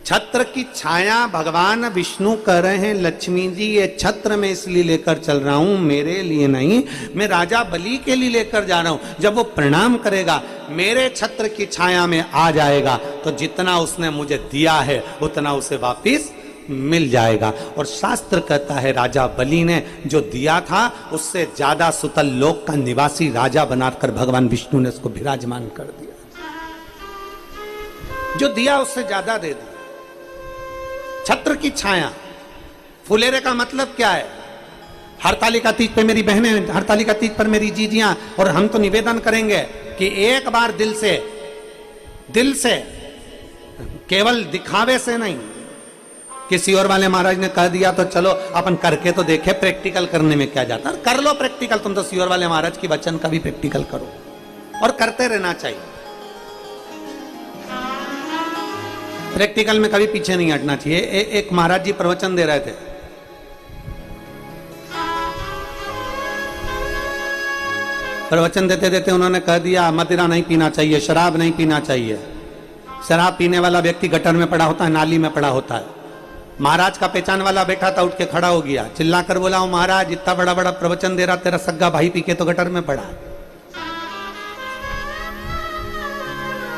छत्र की छाया भगवान विष्णु कह रहे हैं, लक्ष्मी जी ये छत्र मैं इसलिए लेकर चल रहा हूं, मेरे लिए नहीं, मैं राजा बलि के लिए लेकर जा रहा हूं। जब वो प्रणाम करेगा, मेरे छत्र की छाया में आ जाएगा, तो जितना उसने मुझे दिया है उतना उसे वापिस मिल जाएगा। और शास्त्र कहता है राजा बलि ने जो दिया था उससे ज्यादा सुतल लोक का निवासी राजा बनाकर भगवान विष्णु ने उसको विराजमान कर दिया। जो दिया उससे ज्यादा दे दिया। छत्र की छाया, फुलेरे का मतलब क्या है? हरतालिका तीज पे मेरी बहनें, हरतालिका तीज पर मेरी जीजियां, और हम तो निवेदन करेंगे कि एक बार दिल से, केवल दिखावे से नहीं। किसी और वाले महाराज ने कह दिया तो चलो अपन करके तो देखे, प्रैक्टिकल करने में क्या जाता है? कर लो प्रैक्टिकल, तुम तो सियोर वाले महाराज की वचन का भी प्रैक्टिकल करो, और करते रहना चाहिए। प्रैक्टिकल में कभी पीछे नहीं हटना चाहिए। एक महाराज जी प्रवचन दे रहे थे, प्रवचन देते देते उन्होंने कह दिया मदिरा नहीं पीना चाहिए, शराब नहीं पीना चाहिए। शराब पीने वाला व्यक्ति गटर में पड़ा होता है, नाली में पड़ा होता है। महाराज का पहचान वाला बैठा था, उठ के खड़ा हो गया, चिल्लाकर बोला, ओ महाराज इतना बड़ा बड़ा प्रवचन दे रहा, तेरा सग्गा भाई पी के तो गटर में पड़ा।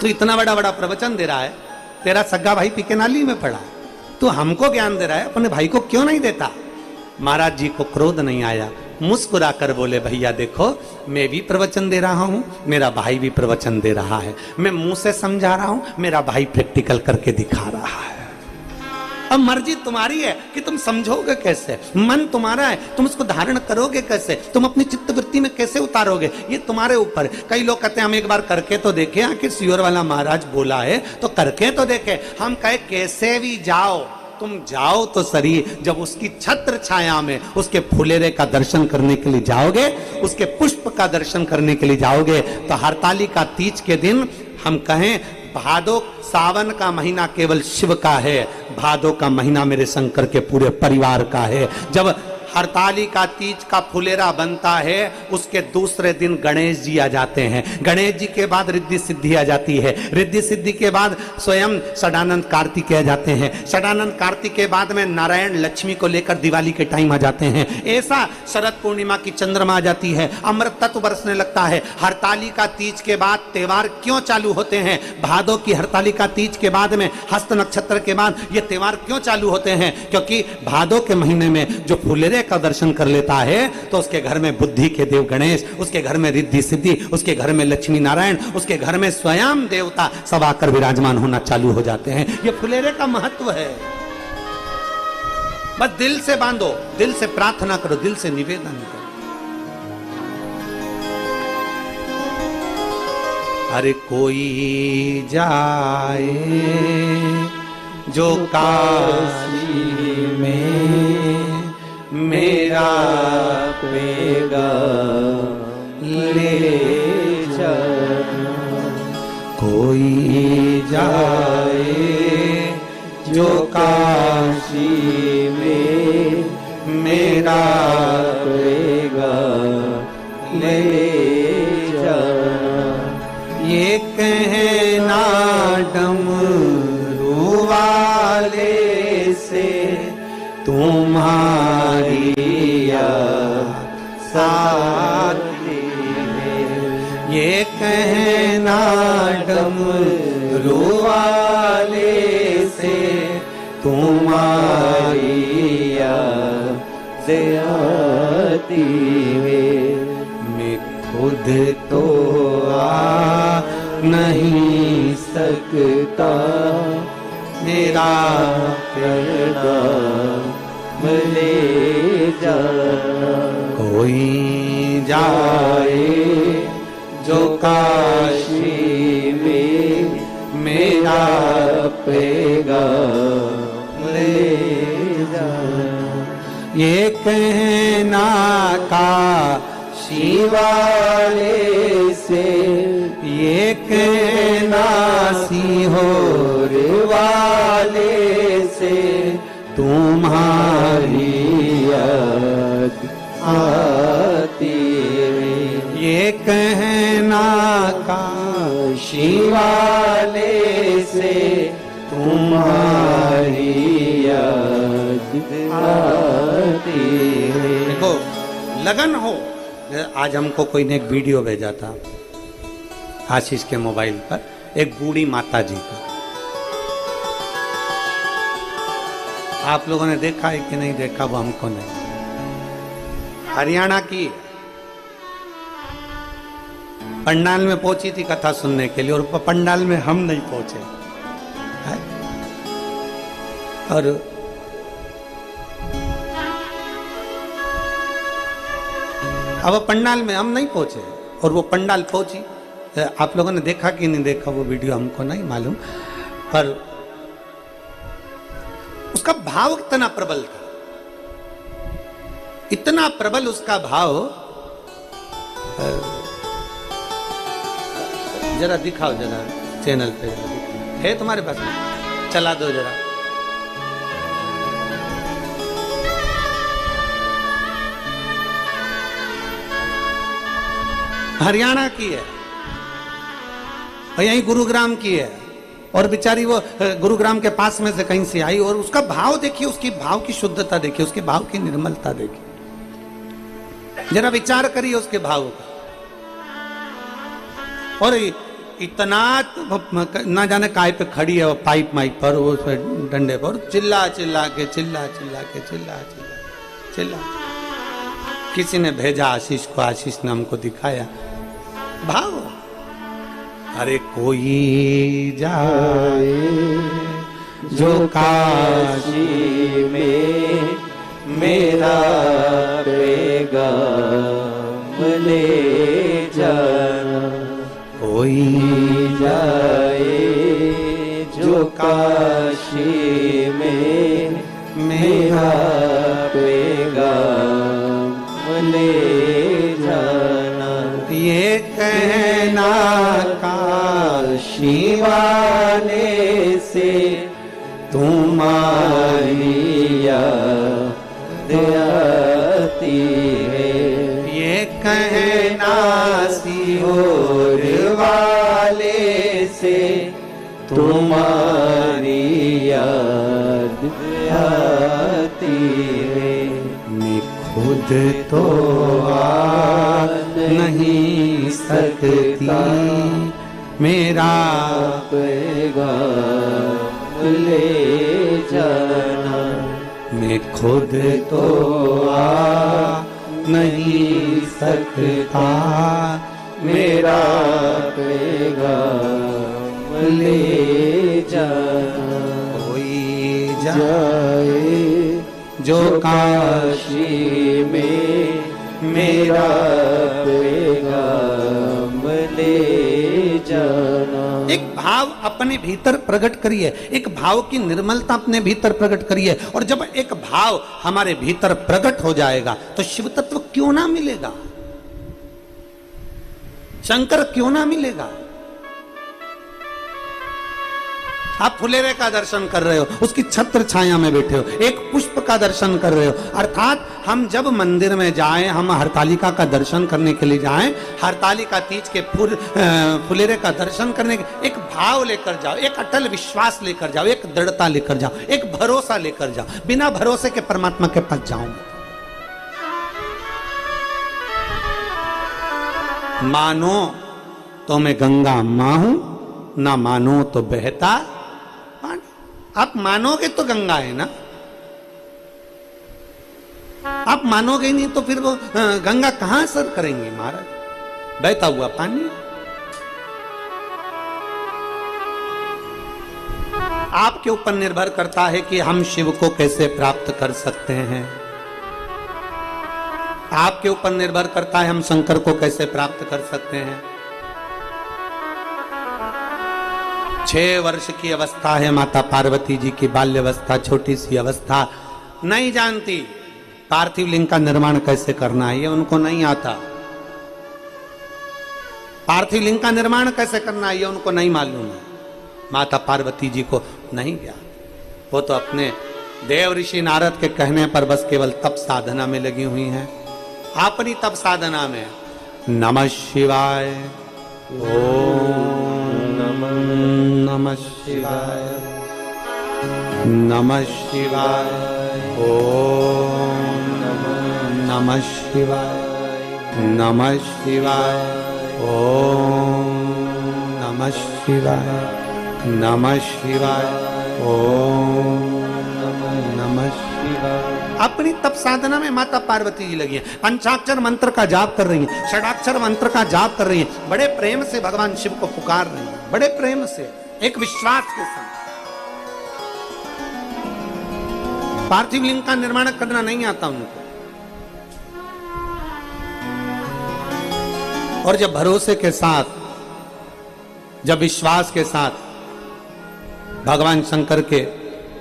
तो इतना बड़ा बड़ा प्रवचन दे रहा है, तेरा सग्गा भाई पी के नाली में पड़ा, तो हमको ज्ञान दे रहा है, अपने भाई को क्यों नहीं देता? महाराज जी को क्रोध नहीं आया, मुस्कुरा कर बोले, भैया देखो मैं भी प्रवचन दे रहा हूं, मेरा भाई भी प्रवचन दे रहा है, मैं मुंह से समझा रहा हूं, मेरा भाई प्रैक्टिकल करके दिखा रहा है। अब मर्जी तुम्हारी है कि तुम समझोगे कैसे, मन तुम्हारा है, तुम उसको धारण करोगे कैसे, तुम अपनी चित्तवृत्ति में कैसे उतारोगे, ये तुम्हारे ऊपर। कई लोग कहते हैं हम एक बार करके तो देखे, आखिर सियोर वाला महाराज बोला है तो करके तो देखे। हम कहे कैसे भी जाओ, तुम जाओ तो सही। जब उसकी छत्र छाया में उसके फुलेरे का दर्शन करने के लिए जाओगे, उसके पुष्प का दर्शन करने के लिए जाओगे, तो हरतालिका तीज के दिन हम कहें भादो, सावन का महीना केवल शिव का है, भादो का महीना मेरे शंकर के पूरे परिवार का है। जब हरतालिका तीज का फुलेरा बनता है, उसके दूसरे दिन गणेश जी आ जाते हैं। गणेश जी के बाद रिद्धि सिद्धि आ जाती है, रिद्धि सिद्धि के बाद स्वयं षडानंद कार्तिक आ जाते हैं, षडानंद कार्तिक के बाद में नारायण लक्ष्मी को लेकर दिवाली के टाइम आ जाते हैं। ऐसा शरद पूर्णिमा की चंद्रमा आ जाती है, अमृत तत्व बरसने लगता है। हरतालिका तीज के बाद त्योहार क्यों चालू होते हैं? भादो की हरतालिका तीज के बाद में, हस्त नक्षत्र के बाद ये त्योहार क्यों चालू होते हैं? क्योंकि भादो के महीने में जो फुलेरे का दर्शन कर लेता है तो उसके घर में बुद्धि के देव गणेश, उसके घर में रिद्धि सिद्धि, उसके घर में लक्ष्मी नारायण, उसके घर में स्वयं देवता सब आकर विराजमान होना चालू हो जाते हैं। ये फुलेरे का महत्व है। बस दिल से बांधो, दिल से प्रार्थना करो, दिल से निवेदन करो। अरे कोई जाए जो काशी में मेरा पेगा ले जा, कोई जाए जो काशी में मेरा ये कहना डमरू वाले से तुम्हारी साथी है। ये कहना डमरू वाले से तुम्हारी आती है। मैं खुद तो आ नहीं सकता, मेरा प्रणाम ले जाना। कोई जाए जो काशी में मेरा पैगाम ले जाना। ये कहना काशी वाले से, ये कहना सीहोर वाले से तुम्हारी याद आती है। ये कहना काशी वाले से तुम्हारी याद आती है। देखो लगन हो। आज हमको कोई ने एक वीडियो भेजा था आशीष के मोबाइल पर, एक बूढ़ी माता जी का। आप लोगों ने देखा है कि नहीं देखा वो हमको नहीं। हरियाणा की पंडाल में पहुंची थी कथा सुनने के लिए, और पंडाल में हम नहीं पहुंचे है? और अब पंडाल में हम नहीं पहुंचे और वो पंडाल पहुंची। आप लोगों ने देखा कि नहीं देखा वो वीडियो हमको नहीं मालूम, पर उसका भाव इतना प्रबल था, इतना प्रबल उसका भाव। जरा दिखाओ, जरा चैनल पे है तुम्हारे पास में, चला दो जरा। हरियाणा की है और यही गुरुग्राम की है, और बेचारी वो गुरुग्राम के पास में से कहीं से आई, और उसका भाव देखिए, उसकी भाव की शुद्धता देखिए, उसके भाव की निर्मलता देखिए। जरा विचार करिए उसके भाव का। और इतना ना जाने काय पे खड़ी है वो, पाइप माइप पर, वो डंडे पर चिल्ला चिल्ला के किसी ने भेजा आशीष को, आशीष ने हमको दिखाया भाव। अरे कोई जाए जो काशी में मेरा पैगाम ले जाना। कोई जाए जो काशी में मेरा पैगाम ले जाना। ये कहना काशी वाले से तुम्हारी याद आती है। ये कहना सीहोर वाले से तुम्हारी याद आती है। मैं खुद तो आ नहीं सकती, मेरा पैगाम ले जाना। मैं खुद तो आ नहीं सकता, मेरा पैगाम ले जाना। कोई जाए जो काशी में मेरा पैगाम ले जाना। एक भाव अपने भीतर प्रकट करिए, एक भाव की निर्मलता अपने भीतर प्रकट करिए, और जब एक भाव हमारे भीतर प्रकट हो जाएगा तो शिव तत्व क्यों ना मिलेगा, शंकर क्यों ना मिलेगा। आप फुलेरे का दर्शन कर रहे हो, उसकी छत्र छाया में बैठे हो, एक पुष्प का दर्शन कर रहे हो। अर्थात हम जब मंदिर में जाएं, हम हरतालिका का दर्शन करने के लिए जाएं, हरतालिका तीज के फुलेरे का दर्शन करने के एक भाव लेकर जाओ, एक अटल विश्वास लेकर जाओ, एक दृढ़ता लेकर जाओ, एक भरोसा लेकर जाओ। बिना भरोसे के परमात्मा के पास जाओ। मानो तो मैं गंगा मां हूं, ना मानो तो बहता पानी। आप मानोगे तो गंगा है ना, आप मानोगे नहीं तो फिर वो गंगा कहां असर करेंगी महाराज, बहता हुआ पानी। आपके ऊपर निर्भर करता है कि हम शिव को कैसे प्राप्त कर सकते हैं। आपके ऊपर निर्भर करता है हम शंकर को कैसे प्राप्त कर सकते हैं। 6 वर्ष की अवस्था है माता पार्वती जी की, बाल्यावस्था, छोटी सी अवस्था, नहीं जानती पार्थिव लिंग का निर्माण कैसे करना है, ये उनको नहीं आता। पार्थिव लिंग का निर्माण कैसे करना है ये उनको नहीं मालूम है, माता पार्वती जी को नहीं ज्ञान। वो तो अपने देव ऋषि नारद के कहने पर बस केवल तप साधना में लगी हुई हैं, अपनी तप साधना में। नमः शिवाय, ओम नमः शिवाय, नमः शिवाय, ओम नमः शिवाय, नमः शिवाय, ओम नमः शिवाय, नमः शिवाय, ओम नमः शिवाय। अपनी तप साधना में माता पार्वती जी लगी है, पंचाक्षर मंत्र का जाप कर रही है, षडाक्षर मंत्र का जाप कर रही है, बड़े प्रेम से भगवान शिव को पुकार रही है, बड़े प्रेम से, एक विश्वास के साथ। पार्थिव लिंग का निर्माण करना नहीं आता उनको, और जब भरोसे के साथ, जब विश्वास के साथ भगवान शंकर के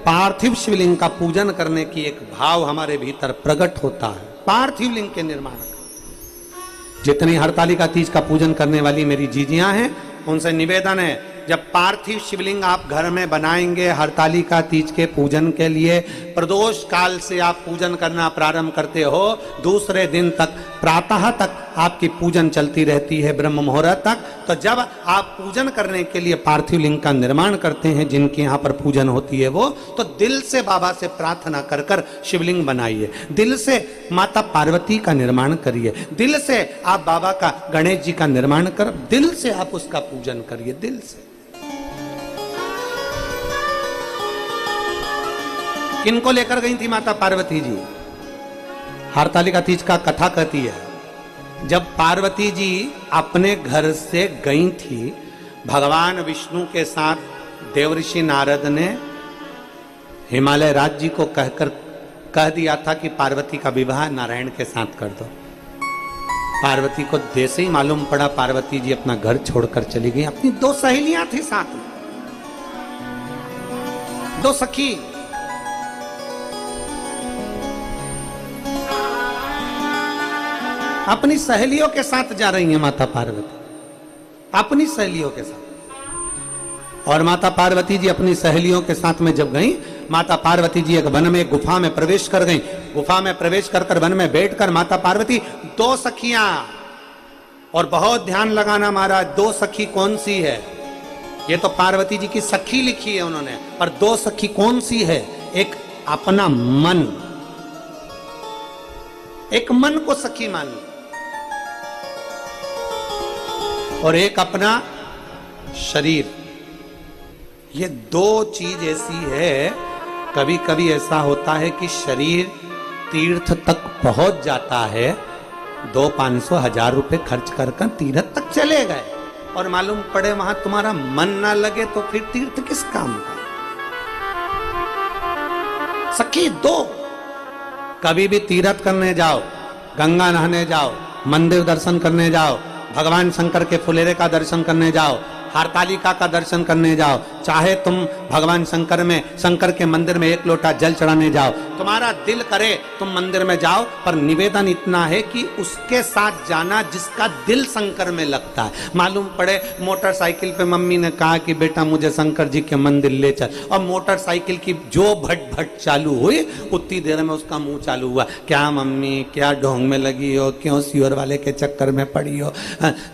पार्थिव शिवलिंग का पूजन करने की एक भाव हमारे भीतर प्रकट होता है, पार्थिव लिंग के निर्माण का। जितनी हरतालिका तीज का पूजन करने वाली मेरी जीजियां हैं, उनसे निवेदन है, जब पार्थिव शिवलिंग आप घर में बनाएंगे हरतालिका तीज के पूजन के लिए, प्रदोष काल से आप पूजन करना प्रारंभ करते हो, दूसरे दिन तक प्रातः तक आपकी पूजन चलती रहती है, ब्रह्म मुहूर्त तक। तो जब आप पूजन करने के लिए पार्थिव लिंग का निर्माण करते हैं, जिनके यहाँ पर पूजन होती है वो, तो दिल से बाबा से प्रार्थना कर कर शिवलिंग बनाइए, दिल से माता पार्वती का निर्माण करिए, दिल से आप बाबा का, गणेश जी का निर्माण कर, दिल से आप उसका पूजन करिए, दिल से। किनको लेकर गई थी माता पार्वती जी? हरतालिका तीज का कथा कहती है, जब पार्वती जी अपने घर से गई थी, भगवान विष्णु के साथ देवऋषि नारद ने हिमालय राज जी को कहकर कह दिया था कि पार्वती का विवाह नारायण के साथ कर दो। पार्वती को जैसे ही मालूम पड़ा, पार्वती जी अपना घर छोड़कर चली गई। अपनी 2 सहेलियां थी साथ में, 2 सखी, अपनी सहेलियों के साथ जा रही हैं माता पार्वती, अपनी सहेलियों के साथ। और माता पार्वती जी अपनी सहेलियों के साथ में जब गई, माता पार्वती जी एक वन में, एक गुफा में प्रवेश कर गई। गुफा में प्रवेश कर कर वन में बैठकर माता पार्वती, 2 सखियां, और बहुत ध्यान लगाना महाराज, 2 सखी कौन सी है? ये तो पार्वती जी की सखी लिखी है उन्होंने, पर 2 सखी कौन सी है? एक अपना मन, एक मन को सखी मान ली, और एक अपना शरीर। ये 2 चीज ऐसी है, कभी कभी ऐसा होता है कि शरीर तीर्थ तक पहुंच जाता है, 200-500 1000 रुपए खर्च कर कर तीर्थ तक चले गए, और मालूम पड़े वहां तुम्हारा मन ना लगे तो फिर तीर्थ किस काम का? सखी 2, कभी भी तीर्थ करने जाओ, गंगा नहाने जाओ, मंदिर दर्शन करने जाओ, भगवान शंकर के फुलेरे का दर्शन करने जाओ, हरतालिका का दर्शन करने जाओ, चाहे तुम भगवान शंकर में, शंकर के मंदिर में एक लोटा जल चढ़ाने जाओ, तुम्हारा दिल करे तुम मंदिर में जाओ, पर निवेदन इतना है कि उसके साथ जाना जिसका दिल शंकर में लगता है। मालूम पड़े मोटरसाइकिल पे मम्मी ने कहा कि बेटा मुझे शंकर जी के मंदिर ले चल, और मोटरसाइकिल की जो भट भट चालू हुई उतनी देर में उसका मुंह चालू हुआ, क्या मम्मी क्या ढोंग में लगी हो, क्यों सीवर वाले के चक्कर में पड़ी हो,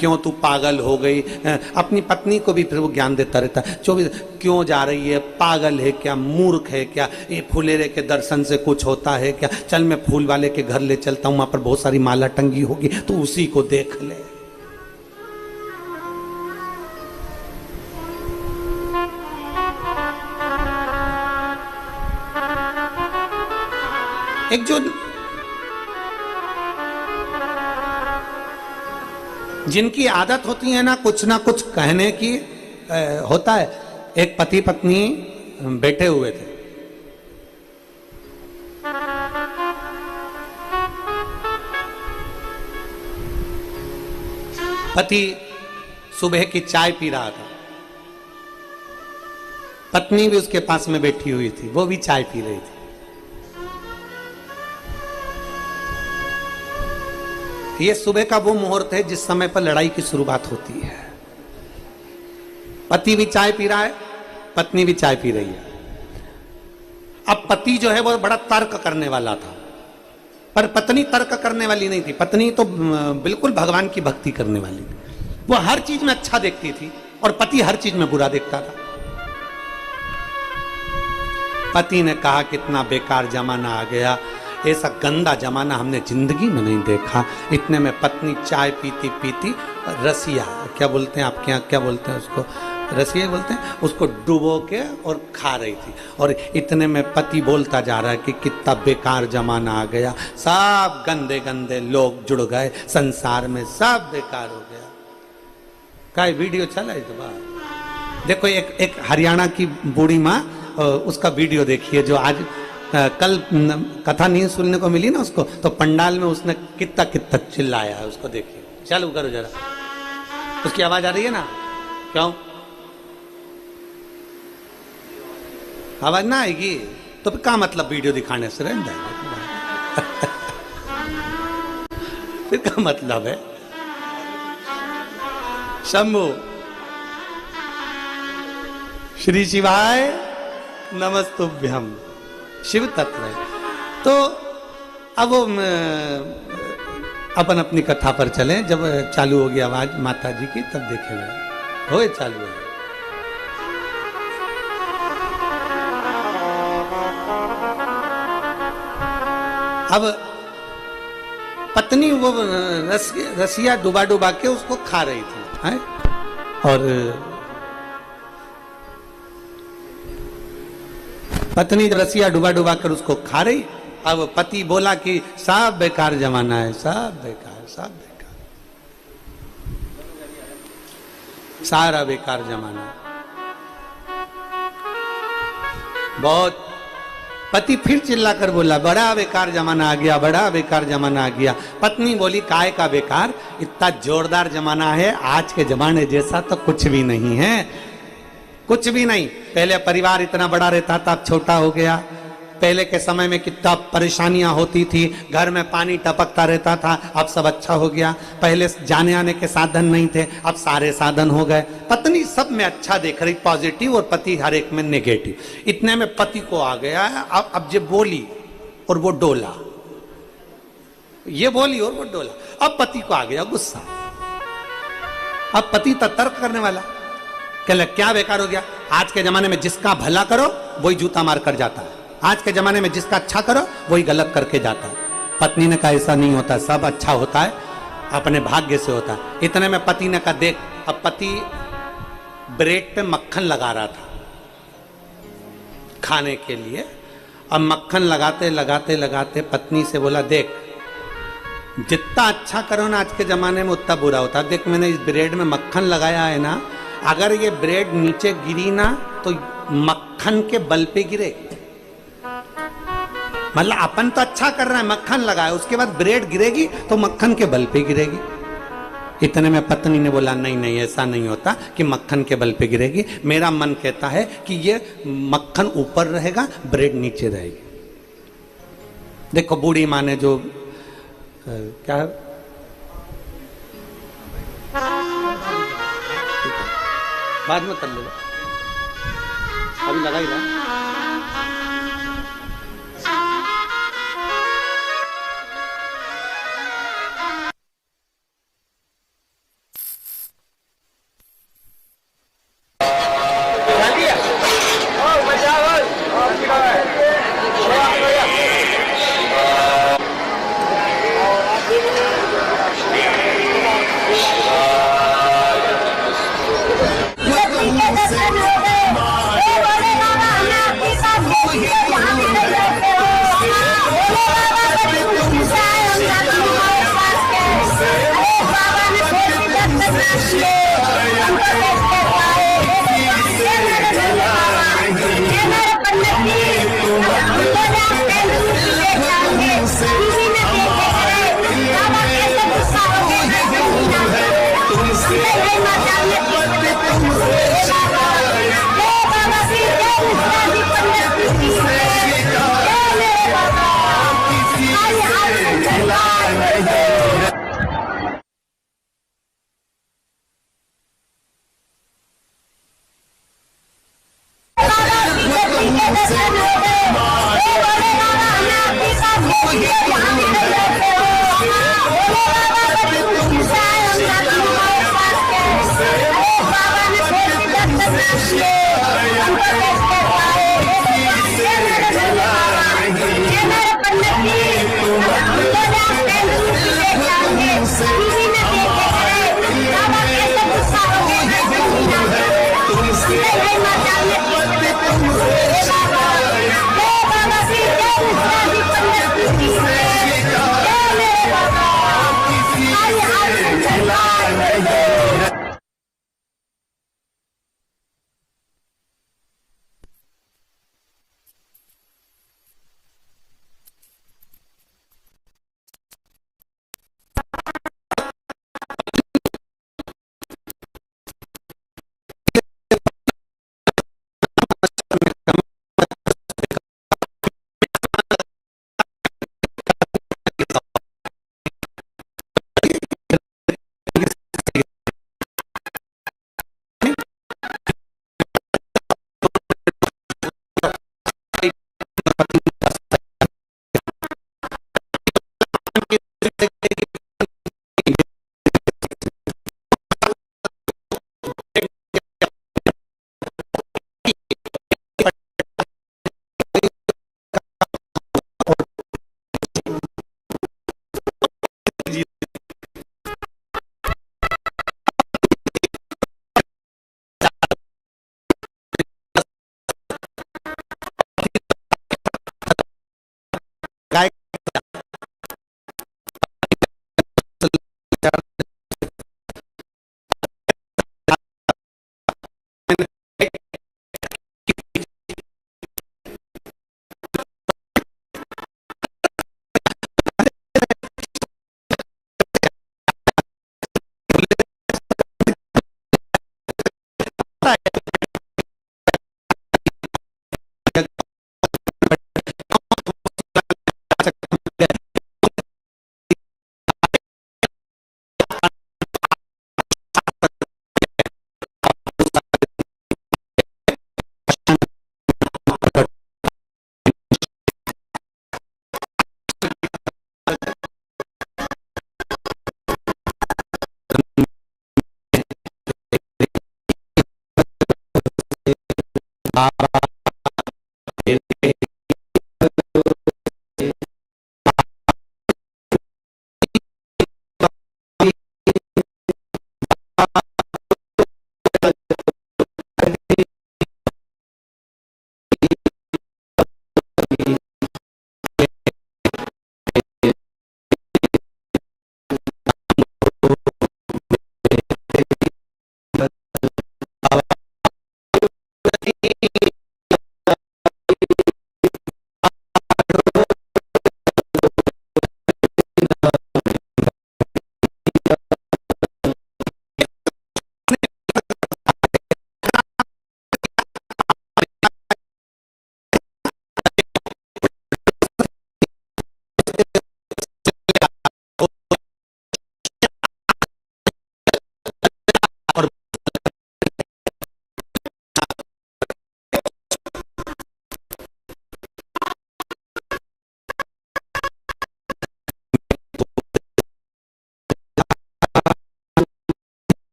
क्यों तू पागल हो गई। अपनी पत्नी को भी फिर वो ज्ञान देता रहता है 24, क्यों जा रही है, पागल है क्या, मूर्ख है क्या, ये फुलेरे के दर्शन से कुछ होता है क्या, चल मैं फूल वाले के घर ले चलता हूं, वहां पर बहुत सारी माला टंगी होगी तो उसी को देख ले। एक जो जिनकी आदत होती है ना कुछ कहने की, होता है। एक पति पत्नी बैठे हुए थे, पति सुबह की चाय पी रहा था, पत्नी भी उसके पास में बैठी हुई थी, वो भी चाय पी रही थी। ये सुबह का वो मुहूर्त है जिस समय पर लड़ाई की शुरुआत होती है। पति भी चाय पी रहा है, पत्नी भी चाय पी रही है। अब पति जो है वो बड़ा तर्क करने वाला था, पर पत्नी तर्क करने वाली नहीं थी। पत्नी तो बिल्कुल भगवान की भक्ति करने वाली थी, वो हर चीज में अच्छा देखती थी और पति हर चीज में बुरा देखता था। पति ने कहा कितना बेकार जमाना आ गया, ऐसा गंदा जमाना हमने जिंदगी में नहीं देखा। इतने में पत्नी चाय पीती पीती रसिया, क्या बोलते हैं आपके यहाँ, क्या बोलते हैं उसको, रसिया बोलते हैं, उसको डुबो के और खा रही थी। और इतने में पति बोलता जा रहा है कि कितना बेकार जमाना आ गया, सब गंदे गंदे लोग जुड़ गए संसार में, सब बेकार हो गया। का वीडियो चला है तो बात देखो, एक हरियाणा की बूढ़ी माँ, उसका वीडियो देखिए जो आज कल कथा नहीं सुनने को मिली ना उसको, तो पंडाल में उसने कितना कितना चिल्लाया है, उसको देखिए। चालू करो जरा, उसकी आवाज आ रही है ना, क्यों आवाज ना आएगी तो फिर क्या मतलब वीडियो दिखाने से रहता है फिर क्या मतलब है। शंभु श्री शिवाय नमस्तुभ्यम, शिव तत्व है। तो अब वो अपन अपनी कथा पर चलें। जब चालू होगी आवाज माता जी की तब देखेंगे। हो चालू है। अब पत्नी वो रसिया डुबा डुबा के उसको खा रही थी, है? और पत्नी रसिया डुबा डुबा कर उसको खा रही। अब पति बोला कि सब बेकार जमाना है, सब बेकार, सब बेकार, सारा बेकार जमाना। बहुत पति फिर चिल्लाकर बोला बड़ा बेकार जमाना आ गया, बड़ा बेकार जमाना आ गया। पत्नी बोली काय का बेकार, इतना जोरदार जमाना है, आज के जमाने जैसा तो कुछ भी नहीं है, कुछ भी नहीं। पहले परिवार इतना बड़ा रहता था, अब छोटा हो गया। पहले के समय में कितना परेशानियां होती थी, घर में पानी टपकता रहता था, अब सब अच्छा हो गया। पहले जाने आने के साधन नहीं थे, अब सारे साधन हो गए। पत्नी सब में अच्छा देख रही, पॉजिटिव, और पति हर एक में नेगेटिव। इतने में पति को आ गया अब जब बोली और वो डोला, ये बोली और वो डोला। अब पति को आ गया गुस्सा। अब पति तर्क करने वाला, कहले क्या बेकार हो गया, आज के जमाने में जिसका भला करो वही जूता मार कर जाता है, आज के जमाने में जिसका अच्छा करो वही गलत करके जाता है। पत्नी ने कहा ऐसा नहीं होता, सब अच्छा होता है, अपने भाग्य से होता है। इतने में पति ने कहा देख, अब पति ब्रेड पे मक्खन लगा रहा था खाने के लिए। अब मक्खन लगाते लगाते लगाते पत्नी से बोला देख, जितना अच्छा करो ना आज के जमाने में उतना बुरा होता है। देख मैंने इस ब्रेड में मक्खन लगाया है ना, अगर ये ब्रेड नीचे गिरी ना तो मक्खन के बल पे गिरे। मतलब अपन तो अच्छा कर रहा है, मक्खन लगाया, उसके बाद ब्रेड गिरेगी तो मक्खन के बल पे गिरेगी। इतने में पत्नी ने बोला नहीं नहीं ऐसा नहीं होता कि मक्खन के बल पे गिरेगी, मेरा मन कहता है कि ये मक्खन ऊपर रहेगा, ब्रेड नीचे रहेगी। देखो बूढ़ी माँ ने जो क्या है? बाद में कर लो, अभी लगा ही रहा।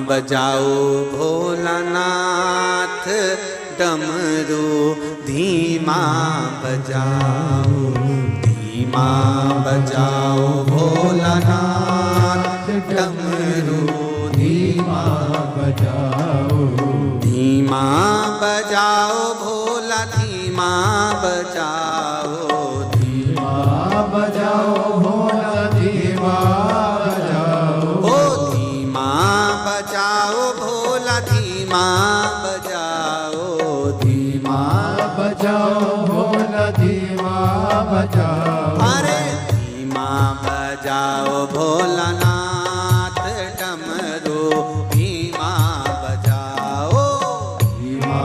बजाओ भोलानाथ डमरू धीमा बजाओ, धीमा बजाओ भोलानाथ डमरू धीमा बजाओ, धीमा बजाओ भोला धीमा बजाओ, धीमा बजाओ भोला धीमा बजाओ, ओ धीमा बजाओ भोला धीमा बजाओ, धीमा बजाओ भोला धीमा बजाओ, अरे धीमा बजाओ भोलानाथ डमरू धीमा बजाओ, धीमा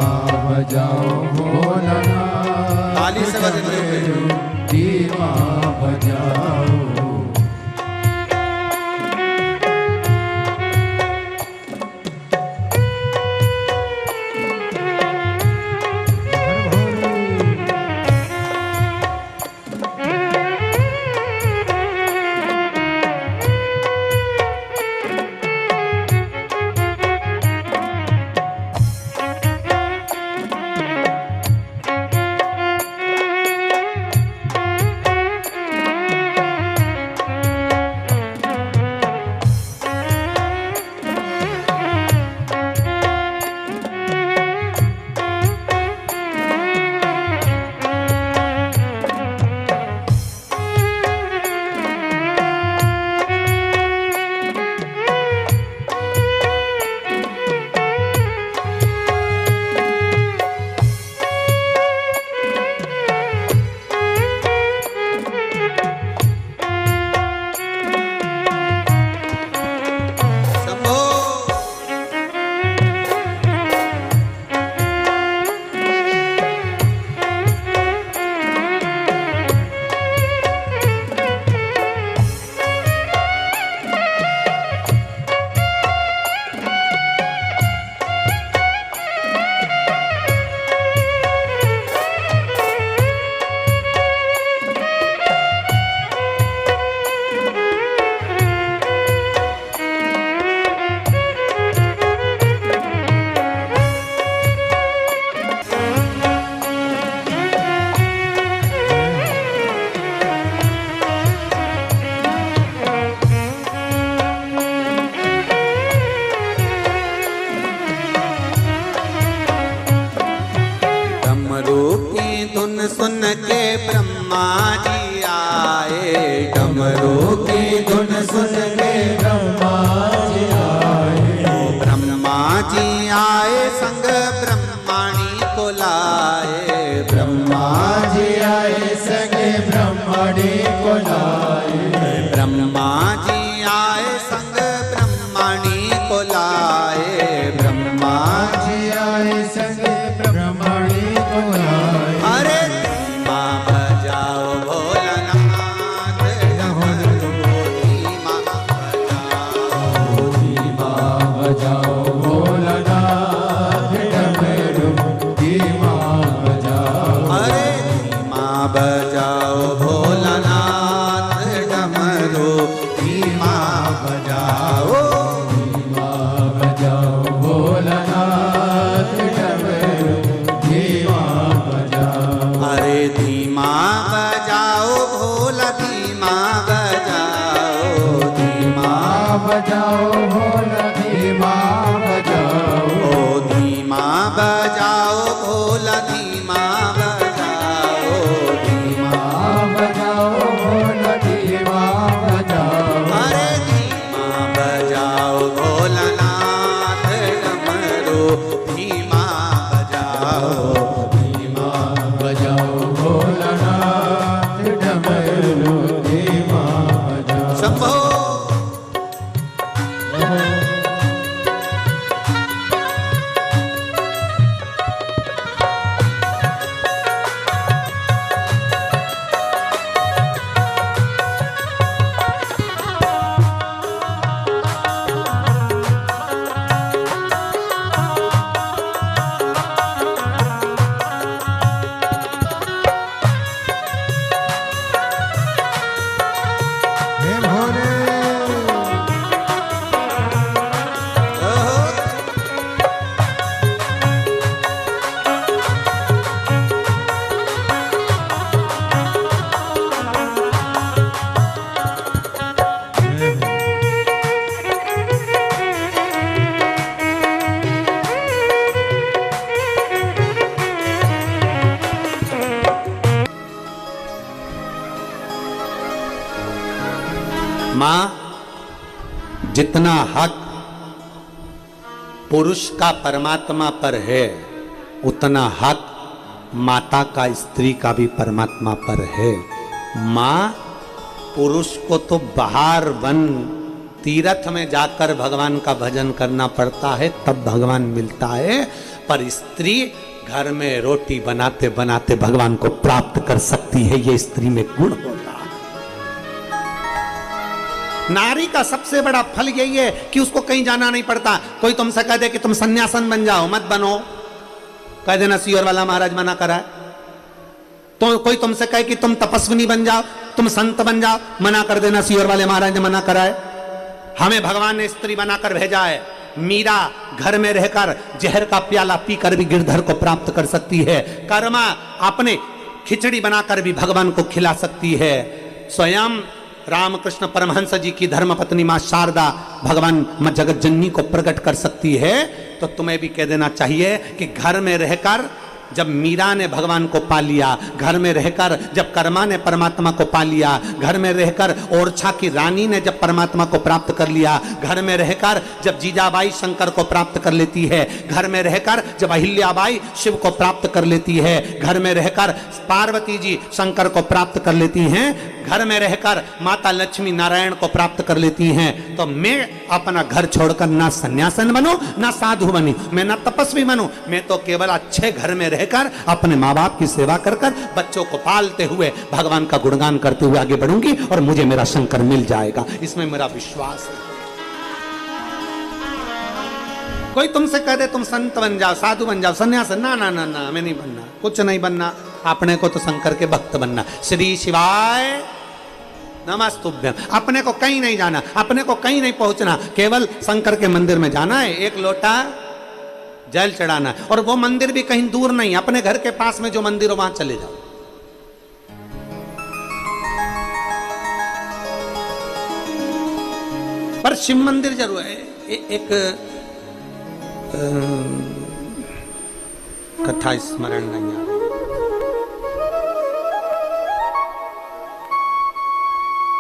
बजाओ भोलानाथ, ताली से बजते हुए धीमा बजाओ। की धुन सुन के ब्रह्मा जी आए, डमरू की धुन सुन के ब्रह्मा जी आए। ब्रह्मा जी आए संग ब्रह्माणी को लाए, ब्रह्मा जी आए संग ब्रह्माणी को लाए। ब्रह्मा जी आए संग ब्रह्माणी को लाए, ब्रह्मा जी आए संग ब्रह्माणी को लाए। अरे धीमा बजाओ भोलानाथ, डमरू धीमा बजाओ, धीमा बजाओ भोलानाथ, डमरू धीमा बजाओ। अरे धीमा बजाओ भोलानाथ, डमरू धीमा बजाओ, धीमा बजाओ भोलानाथ, डमरू धीमा बजाओ। अरे धीमा बजाओ भोला, धीमा बजाओ, धीमा बजाओ भोला, धीमा बजाओ। ओ धीमा बजाओ भोला, धीमा बजाओ, धीमा बजाओ भोला, धीमा बजाओ। अरे धीमा बजाओ भोलानाथ, डमरू धीमा बजाओ, धीमा बजाओ भोलानाथ, डमरू धीमा बजाओ। शंभो मां, जितना हक पुरुष का परमात्मा पर है, उतना हक माता का स्त्री का भी परमात्मा पर है। मां, पुरुष को तो बाहर वन तीर्थ में जाकर भगवान का भजन करना पड़ता है, तब भगवान मिलता है, पर स्त्री घर में रोटी बनाते बनाते भगवान को प्राप्त कर सकती है। ये स्त्री में गुण होता है। नारी का सबसे बड़ा फल यही है कि उसको कहीं जाना नहीं पड़ता। कोई तुमसे कह दे कि तुम सन्यासन बन जाओ, मत बनो, कह देना सीहोर वाला महाराज मना करा है। तो कोई तुमसे कहे कि तुम तपस्विनी बन जाओ, तुम संत बन जाओ, मना कर देना सीहोर वाले महाराज ने मना करा है। हमें भगवान ने स्त्री बनाकर भेजा है। मीरा घर में रहकर जहर का प्याला पीकर भी गिरधर को प्राप्त कर सकती है। कर्मा अपने खिचड़ी बनाकर भी भगवान को खिला सकती है। स्वयं रामकृष्ण परमहंस जी की धर्मपत्नी मां शारदा भगवान मां जगत जननी को प्रकट कर सकती है। तो तुम्हें भी कह देना चाहिए कि घर में रहकर जब मीरा ने भगवान को पा लिया, घर में रहकर जब कर्मा ने परमात्मा को पा लिया, घर में रहकर ओरछा की रानी ने जब परमात्मा को प्राप्त कर लिया, घर में रहकर जब जीजाबाई शंकर को प्राप्त कर लेती है, घर में रहकर जब अहिल्याबाई शिव को प्राप्त कर लेती है, घर में रहकर पार्वती जी शंकर को प्राप्त कर लेती हैं, घर में रहकर माता लक्ष्मी नारायण को प्राप्त कर लेती हैं, तो मैं अपना घर छोड़कर ना सन्यासन बनूं ना साधु बनूं, मैं ना तपस्वी बनूं, मैं तो केवल अच्छे घर में रहकर अपने माँ बाप की सेवा कर कर बच्चों को पालते हुए भगवान का गुणगान करते हुए आगे बढ़ूंगी और मुझे मेरा शंकर मिल जाएगा। इसमें मेरा विश्वास है। कोई तुमसे कह दे तुम संत बन जाओ, साधु बन जाओ, सन्यास, ना ना ना ना, हमें नहीं बनना, कुछ नहीं बनना, अपने को तो शंकर के भक्त बनना। श्री शिवाय नमस्तुभ्यम। अपने को कहीं नहीं जाना, अपने को कहीं नहीं पहुंचना, केवल शंकर के मंदिर में जाना है, एक लोटा जल चढ़ाना है, और वो मंदिर भी कहीं दूर नहीं, अपने घर के पास में जो मंदिर हो वहां चले जाओ। पर शिव मंदिर जरूर है। एक कथा स्मरण नहीं आ रही।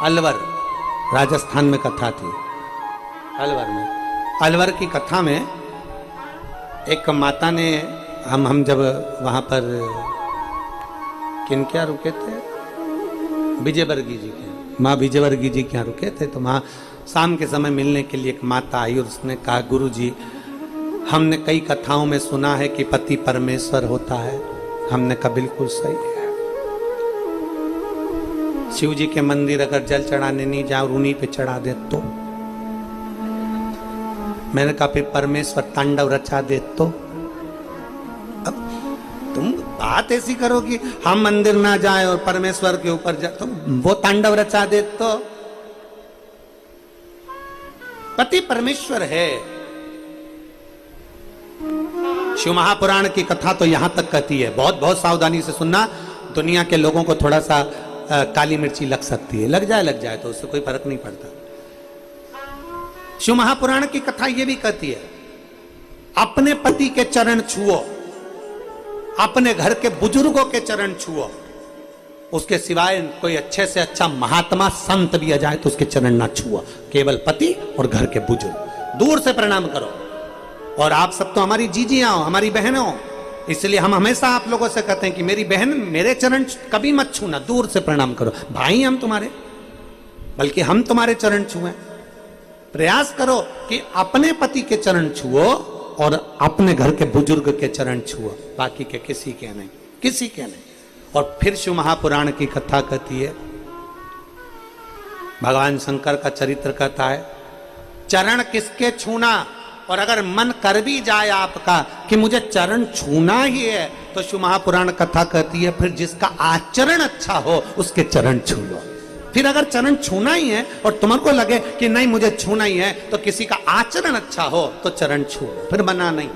अलवर राजस्थान में कथा थी। अलवर में, अलवर की कथा में एक माता ने, हम जब वहाँ पर किन क्या रुके थे, विजयवर्गीय जी के, माँ विजयवर्गीय जी के यहाँ रुके थे। तो वहाँ शाम के समय मिलने के लिए एक माता आई और उसने कहा, गुरु जी हमने कई कथाओं में सुना है कि पति परमेश्वर होता है। हमने कहा बिल्कुल सही है। शिव जी के मंदिर अगर जल चढ़ाने नहीं जाओ, उन्हीं पे चढ़ा दे तो। मैंने कहा फिर परमेश्वर तांडव रचा दे तो। अब तुम बात ऐसी करो कि हम मंदिर ना जाए और परमेश्वर के ऊपर जाए, तो वो तांडव रचा दे तो। पति परमेश्वर है। शिव महापुराण की कथा तो यहां तक कहती है, बहुत बहुत सावधानी से सुनना। दुनिया के लोगों को थोड़ा सा काली मिर्ची लग सकती है, लग जाए तो उससे कोई फर्क नहीं पड़ता। शिव महापुराण की कथा यह भी कहती है, अपने पति के चरण छुओ, अपने घर के बुजुर्गों के चरण छुओ, उसके सिवाय कोई अच्छे से अच्छा महात्मा संत भी आ जाए तो उसके चरण ना छुओ। केवल पति और घर के बुजुर्ग, दूर से प्रणाम करो। और आप सब तो हमारी जीजियां हो, हमारी बहनें हो, इसलिए हम हमेशा आप लोगों से कहते हैं कि मेरी बहन मेरे चरण कभी मत छूना, दूर से प्रणाम करो। भाई हम तुम्हारे, बल्कि हम तुम्हारे चरण छुएं। प्रयास करो कि अपने पति के चरण छुओ और अपने घर के बुजुर्ग के चरण छुओ, बाकी के किसी के नहीं, किसी के नहीं। और फिर शिव महापुराण की कथा कहती है, भगवान शंकर का चरित्र कहता है, चरण किसके छूना, और अगर मन कर भी जाए आपका कि मुझे चरण छूना ही है, तो शिव महापुराण कथा कहती है फिर जिसका आचरण अच्छा हो उसके चरण छू लो। फिर अगर चरण छूना ही है और तुमको लगे कि नहीं मुझे छूना ही है, तो किसी का आचरण अच्छा हो तो चरण छू लो, फिर मना नहीं।